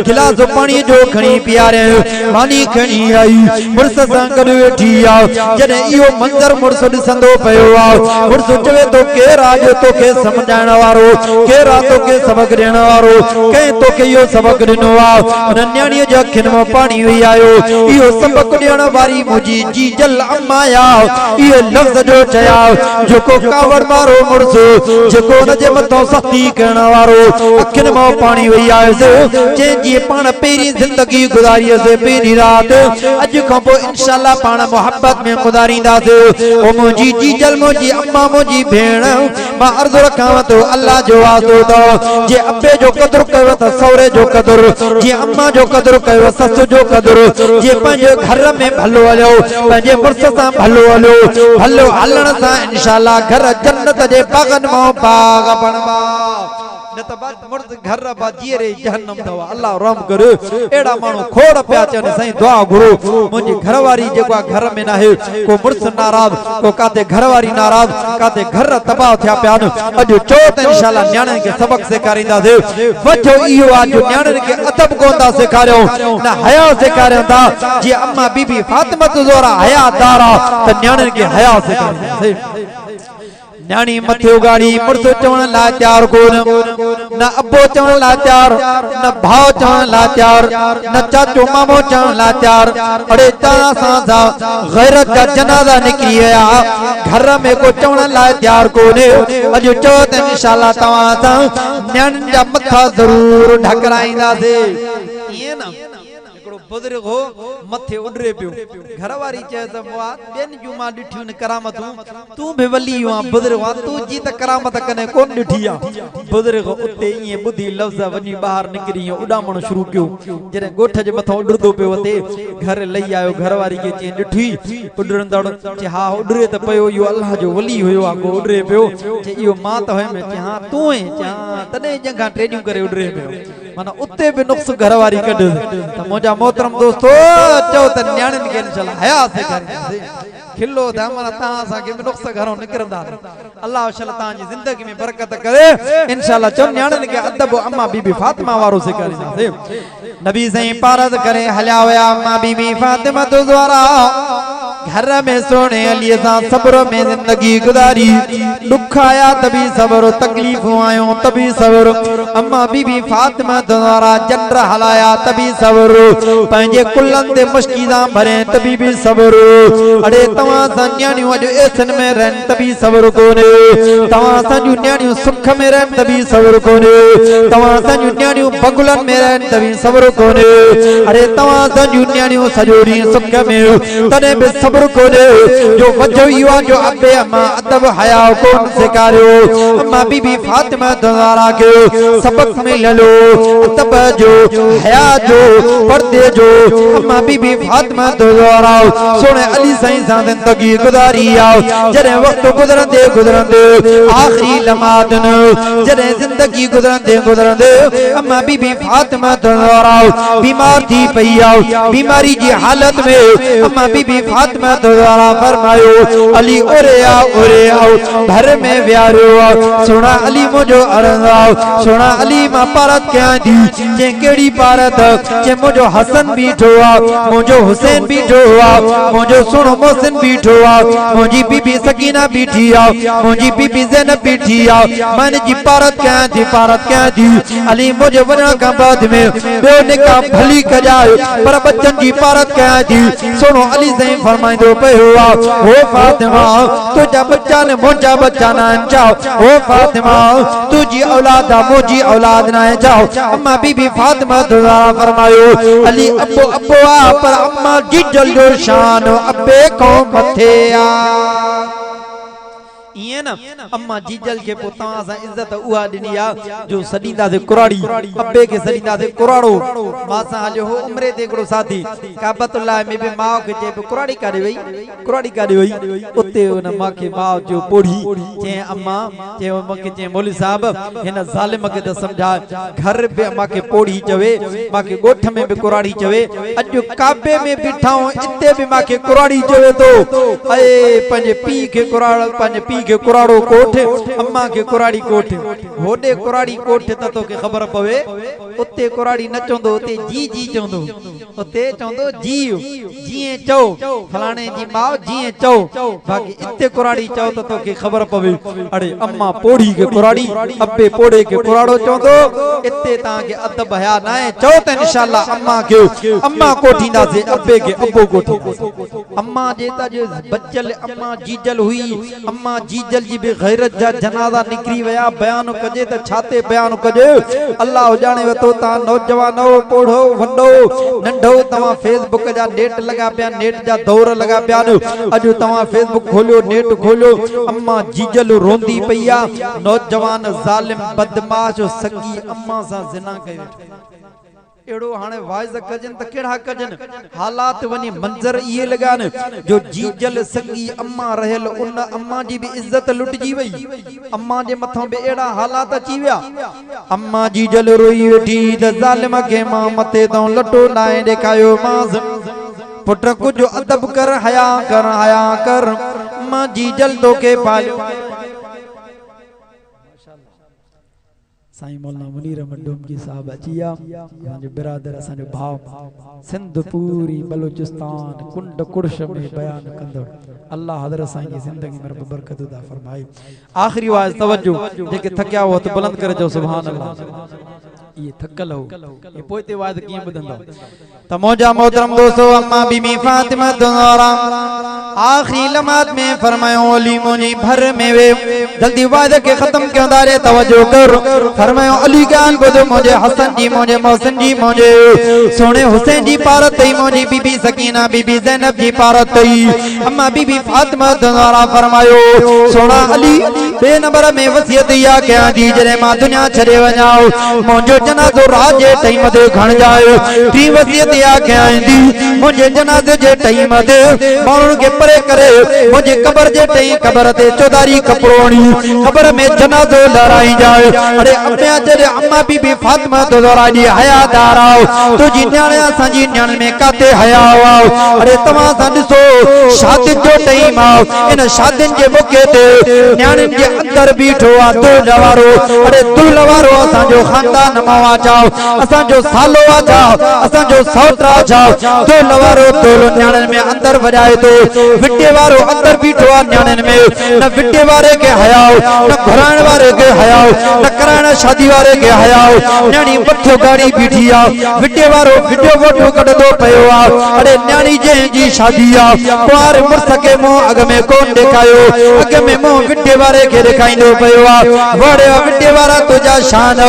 गिलास पानी जो खणी पियारे मानी खणी आई मुर्स सां गॾु वेठी आ जॾहिं इहो मंज़र मुर्स ॾिसंदो पियो आ मुर्स चवे तो केरु आ जो तोखे समझाइण वारो केरु आ तोखे सबक ॾियण वारो कंहिं तोखे इहो सबक ॾिनो आ उन न्याणीअ जे अखियुनि मां पाणी वेई आयो इहो सबक ॾियण वारी मुंहिंजी जीजल अम्मा आ इहे लफ़्ज़ जो चया जेको कावड़ मारो मुर्स जेको उन जे मथां सख़्ती करण वारो अखियुनि मां पाणी वेई आयुसि जंहिंजी पाण पहिरीं ज़िंदगी गुज़ारीअसि पहिरीं राति अॼु खां पोइ इंशाअल्लाह पाण मोहब्बत में गुज़ारींदासीं ओ मुंहिंजी जीजल मुंहिंजी अम्मा मुंहिंजी भेण मां अर्ज़ु रखां थो अल्लाह जो वास्तो अथव जे अब्बे जो क़दुरु कयो त सहुरे जो क़दुरु जे अम्मा जो क़दुरु कयो ससु जो क़दुरु जे पंहिंजे घर में भलो हलियो पंहिंजे मुर्स सां भलो हलियो भलो हलण सां इंशाअल्लाह घर जन्नत जे बागन मां बाग बनवा न त मुर्स घर बाजीरे जहन्नम दवा अल्लाह रहम करे एड़ा मानो खोड़ पिया चन सही दुआ गुरु मुंहिंजी घरवारी जेको घर में ना है को मुर्स नाराज को काते घरवारी नाराज काते घर तबाह थिया पिया अॼु चो त इंशाअल्लाह न्याणनि खे सबक सेखारींदासीं वठो इहो आ जो न्याणनि खे अदब कोन था सेखारियो न हया सेखारियो था जीअं अम्मा बीबी फातिमा ज़ोहरा हयादार आ त न्याणनि खे हया सेखारींदासीं न्याणी मथे उगाड़ी मुर्स चवण लाइ तयार कोन न अब्बो चवण लाइ तयार न भाउ चवण लाइ तयार न चाचो मामो चवण लाइ तयार अड़े तव्हां सां गैरत जा जनाज़ा निकिरी विया घर में को चवण लाइ तयार कोन्हे अॼु चओ त इंशाअल्लाह तव्हां सां न्याणियुनि जा मथा ज़रूर ढकराईंदासीं ईअं न बुजुर्ग हो मथे उडरे पियो घरवारी चए त मुआद बेन जूं मां ॾिठियूं न करामतूं तू भी वली आ बुजुर्ग तू जी त करामत कने कोन ॾिठी आ बुजुर्ग उते ईअं ॿुधी लफ़्ज़ वञी ॿाहिरि निकिरी उॾामण शुरू कयो जॾहिं ॻोठ जे मथां उॾरंदो पियो अते घर लही आयो घरवारी खे चई ॾिठी उॾरंदड़ चई हा उॾरे त पियो इहो अल्लाह जो वली हुयो आ को उॾरे पियो चई इहो मां त हुयमि चई हा तूं ऐं चई हा तॾहिं जंहिंखां ट्रेनिंग करे उॾरे पियो माना उते भी नुक्स घरवारी कढ त मुंहिंजा मोहतरम दोस्तो चओ त न्याणियुनि खे इंशाअल्लाह हया सेखारींदासीं खिलो त माना तव्हां असांखे बि नुक्स घरों निकिरंदा अल्लाह इंशाअल्लाह तव्हांजी ज़िंदगी में बरकत करे इंशाअल्लाह चओ न्याणियुनि खे अदब अम्मा बीबी फातिमा वारो सेखारींदासीं नबी साईं पारद करे हलिया विया अम्मा बीबी फातिमा ज़ोहरा घर में सोने अली सां सब्र में जिंदगी गुजारी दुख आया तभी सब्र तकलीफूं आयो तभी सब्र अम्मा बीबी फातिमा ज़ोहरा चंद्र हलाया तभी सब्र पंहिंजे कुलनि ते मुश्किलां भरे तभी भी सब्र अड़े तव्हां सां न्याणियूं अॼु एसन में रहनि तभी सब्र कोन्हे तव्हां सां जूं न्याणियूं सुख में रहनि तभी सब्र कोन्हे तव्हां सां जूं न्याणियूं बगुलनि में रहनि तभी सब्र कोन्हे अड़े तव्हां सां जूं न्याणियूं सॼो ॾींहुं सुख में तॾहिं बि सब्र कोने जो वजो इहो जो अबे अम्मा अदब हया कोन सेखारियो अम्मा बीबी फातिमा ज़ोहरा खे सबक मिललो अदब जो हया जो पर्दे जो अम्मा बीबी फातिमा ज़ोहरा सोने अली साईं सां ज़िंदगी गुज़ारी आ जॾहिं वक्त गुज़रंदे गुज़रंदे आखिरी लम्हातन जॾहिं ज़िंदगी गुज़रंदे अम्मा बीबी फातिमा ज़ोहरा बीमार थी पई आ बीमारी जी हालत में अम्मा बीबी फातिमा ज़ोहरा फरमायो अली ओरे आओ घर में वियारो सोना अली मुझो अरंदाओ सोना अली मां पारत क्या दी जे केड़ी पारत जे मुझो हसन बीठो आ मुझो हुसैन बीठो आ मुझो सोनो मोहसिन बीठो आ मुझी बीबी सकीना बीठी आ मुझी बीबी ज़ैनब बीठी आ मन जी पारत क्या दी अली मुझे वणा का बाद में बे निका भली कजायो पर बच्चन जी पारत क्या दी सोनो अली सही फरमाइंदो हुआ ओ फातिमा तुझा बच्चा ने मुझा बच्चा ना जाओ ओ फातिमा तुझी औलाद मुझी औलाद ना जाओ अम्मा बीबी फातिमा ज़ोहरा फरमायो अली अब्बो आ पर अम्मा जी जल जो शान अब्बे को मथे आ इए ना अम्मा जीजल के पोता सा इज्जत उहा दिनी आ जो सदीदा से कुराड़ी अब्बे के सदीदा से कुराड़ो मासा हलियो हो उम्रे ते एकड़ो साथी काबतुल्लाह में भी माओ के जे कुराड़ी काडे वई उते उन मां के माओ जो पोड़ी जे अम्मा जे मके जे मौलवी साहब हिन जालिम के त समझा घर पे मां के पोड़ी चवे मां के गोठ में भी कुराड़ी चवे अज काबे में बिठाऊं इते भी मां के कुराड़ी चवे तो ए पंजे पी के कुराड़ पंजे पी के कुराड़ो कोठ अम्मा के कुराड़ी कोठ होडे कुराड़ी कोठ त तो के खबर पवे उते कुराड़ी न चोंदो उते जी जी चोंदो उते चोंदो जी जीए चो फलाने जी माओ जीए चो बाकी इते कुराड़ी चो तो के खबर पवे अरे अम्मा पोड़ी के कुराड़ी अब्बे पोड़े के कुराड़ो चोंदो इते ता के अदब हया ना है चो त इंशाल्लाह अम्मा के अम्मा कोठींदा से अब्बे के अब्बो कोठी अम्मा जेता जो बच्चल अम्मा जीजल हुई अम्मा जीजल जी बे गैरत जा जनाजा निकरी वया बयान कजे त छाते बयान कजे अल्लाह जाने वे तो ता नौजवानो पोढ़ो वंडो नंढो तवा फेसबुक जा नेट लगा पिया नेट जा दौर लगा पिया अज तवा फेसबुक खोलियो नेट खोलियो अम्मा जीजल रोंदी पईया नौजवान जालिम बदमाश सगी अम्मा सा जिना कयो एड़ो हाने वाइज कजन त केड़ा कजन हालात वनी मंजर ये लगान जो जीजल संगी अम्मा रहल उन अम्मा जी भी इज्जत लुटजी वई अम्मा जे मथों बे एड़ा हालात अची विया अम्मा जीजल रोई वेठी त जालिम के मां मथे तो लटो लाए देखायो मां पुट कुछ अदब कर हया कर मां जीजल तो के पालियो साईं मौलाना मुनीर मडोम की साहब अचिया जो बिरादर असांजो भाव सिंध पूरी बलूचिस्तान कुंड कुर्श में बयान कंदड़ अल्लाह हज़रत साईं की जिंदगी में रब बरकत अता फरमाए आखिरी आवाज तवज्जो जेके थकिया हो तो बुलंद करे जो सुभान अल्लाह ये थकल हो ये पोइते वाद की बुधंदो त मौजा मोहतरम दोस्तों अम्मा बीबी फातिमा ज़हरा आखिरी लम्हात में फरमायो अली मुनी भर में वे जल्दी वाद के खत्म क्यों दारे तवज्जो कर फरमायो अली गान बुध मुझे हसन जी मुझे मोहसिन जी मुझे सोने हुसैन जी पारत तई मुझे बीबी सकीना बीबी ज़ैनब जी पारत तई अम्मा बीबी फातिमा ज़हरा फरमायो सोना अली बे नंबर में वसियत या क्या दी जरे मां दुनिया छड़े वजाओ मुझे जनाजो राजे टाइम दे घण जाए ती वसियत या क्या दी मुझे जनाजे जे टाइम दे माण्हुनि के परे करे मुझे कब्र जे टाइम कब्र ते चौधारी कपड़ोणी कब्र में जनाजो लहराई जाए अरे अम्मा जरे अम्मा बीबी फातिमा ज़हरा जी हयादार आओ तुझी न्याणे असांजी न्याणे में काते हया आओ अरे तव्हां सां ॾिसो शादी जो टाइम आओ इन शादियुनि जे मौके ते न्याणियुनि जे अंदर बीठो आ दुल वारो अरे दुल वारो असांजो खानदान मावा जाओ असांजो सालो आ जाओ असांजो सौतरा जाओ दुल वारो दुल न्याणियुनि में अंदर वजाए तो विटे वारो अंदर बीठो आ न्याणियुनि में न विटे वारे के हयाओ न घुराइण वारे के हयाओ न कराइण शादी वारे के हयाओ न्याणी मथो गाड़ी बीठी आ विटे वारो वीडियो फोटो कढंदो पयो आ अरे न्याणी जी शादी आ कुंवार मुर्स के मुंह अग में कोन देखायो अग में मुंह विटे वारे के देखाइंदो पयो आ वड़े विटे वारा तुझा शान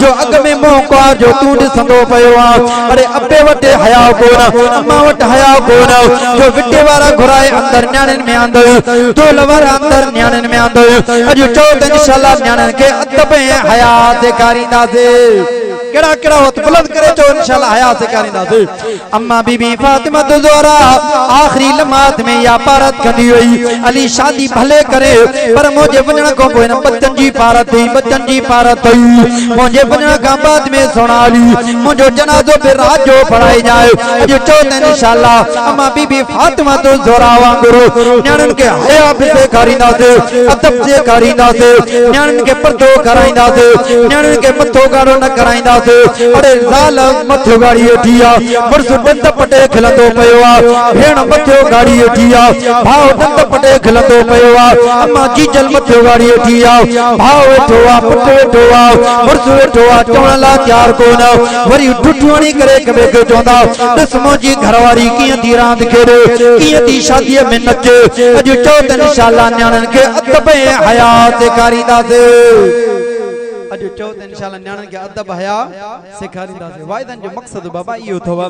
जो अग में मुंह कुंवार जो तू ॾिसंदो पयो आ अरे अब्बे वटे हयाओ कोन अम्मा वटे हयाओ कोन जो विटे वारा घुराए अंदर न्याणियुनि में आंदो तो लवर अंदर न्याणियुनि में आंदो अॼु चओ त इंशाअल्लाह न्याणियुनि के अदब ऐं हया सेखारींदासीं केड़ा केड़ा होत बुलंद करे जो इंशाअल्लाह हया सेखारींदासीं अम्मा बीबी फातिमा ज़हरा आखिरी लम्हात में या पारत कंदी हुई अली शादी भले करे पर मुझे वञण को कोई न बच्चन जी पारत हुई मुझे वञण का बाद में सोना अली मुझो जनाजो पे रात जो पढ़ाई जाए अॼु चओ त इंशाअल्लाह अम्मा बीबी फातिमा ज़हरा वांगुरु न्याणियुनि के हया भी सेखारींदासीं अदब सेखारींदासीं न्याणियुनि के पर्दो कराईंदासीं न्याणियुनि के मथो गाड़ो न कराईंदासीं अरे ज़ाल मथो गाड़ी वेठी आ मुर्स दंद पटे खिलंदो पयो आ भेण मथो गाड़ी वेठी आ भाउ दंद पटे खिलंदो पयो आ अम्मा जीजल मथो गाड़ी वेठी आ भाउ वेठो आ पुट वेठो आ मुर्स वेठो आ चवण ला तैयार कोन वरी ढुठवणी करे कबे के चवंदा ॾिस मुंहिंजी घरवारी कीअं थी रांदि खेॾे कीअं थी शादीअ में नचे अॼु चओ त इंशाअल्लाह न्याणियुनि खे अदब ऐं हया सेखारींदासीं अॼु अॼु चओ त इंशाल्लाह न्याणनि खे अदब हया सेखारींदासीं वाइदनि जो मक़सदु बाबा इहो अथव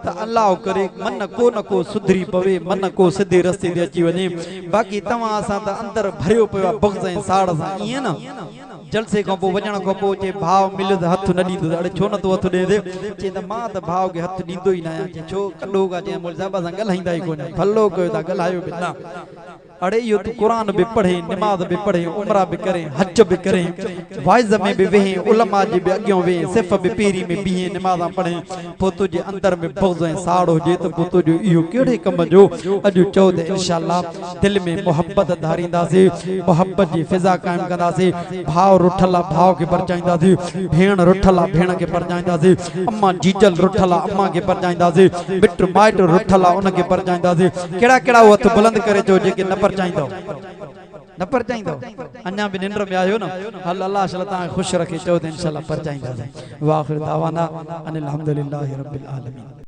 त अल्लाह करे मन को सुधरी पवे मन को सिधे रस्ते ते अची वञे बाक़ी तव्हां असां त अंदरि भरियो पियो आहे बुग़्ज़ ऐं साड़ सां ईअं न जलसे खां पोइ वञण खां पोइ चए भाउ मिलियो त हथु न ॾींदो अड़े छो नथो हथु ॾे चए त मां त भाउ खे हथु ॾींदो ई न आहियां चए छो कॾो का चए मोल साहिब सां ॻाल्हाईंदा ई कोन फलो कयो था ॻाल्हायो बि न अड़े इहो तूं क़ुरान बि पढ़े निमाज़ बि पढ़े उमरा बि करे हज बि करे वाइज़ में बि वेहे उलमा जे बि अॻियां वेहे सिफ़ बि पेरी में बीहे निमाज़ा पढ़े पोइ तुंहिंजे अंदरि में बुग़्ज़ ऐं साड़ हुजे त पोइ तुंहिंजो इहो कहिड़े कम जो अॼु चओ त इंशाअल्लाह दिलि में मुहबत धारींदासीं मुहबत जी फिज़ा क़ाइमु कंदासीं भाउ रुठल आहे भाउ खे परचाईंदासीं भेण रुठल आहे भेण खे परचाईंदासीं अम्मा जीजल रुठल आहे अम्मा खे परचाईंदासीं मिट माइट रुठल आहे उनखे परचाईंदासीं कहिड़ा कहिड़ा हथ बुलंद करे चओ जेके न परचाईंदो न परचाईंदो अञा बि निंड में आयो न हल अल्लाह तव्हांखे ख़ुशि रखे चओ त इंशाअल्लाह परचाईंदासीं वाखिर दावाना अनिल हम्दुलिल्लाहि रब्बिल आलमीन।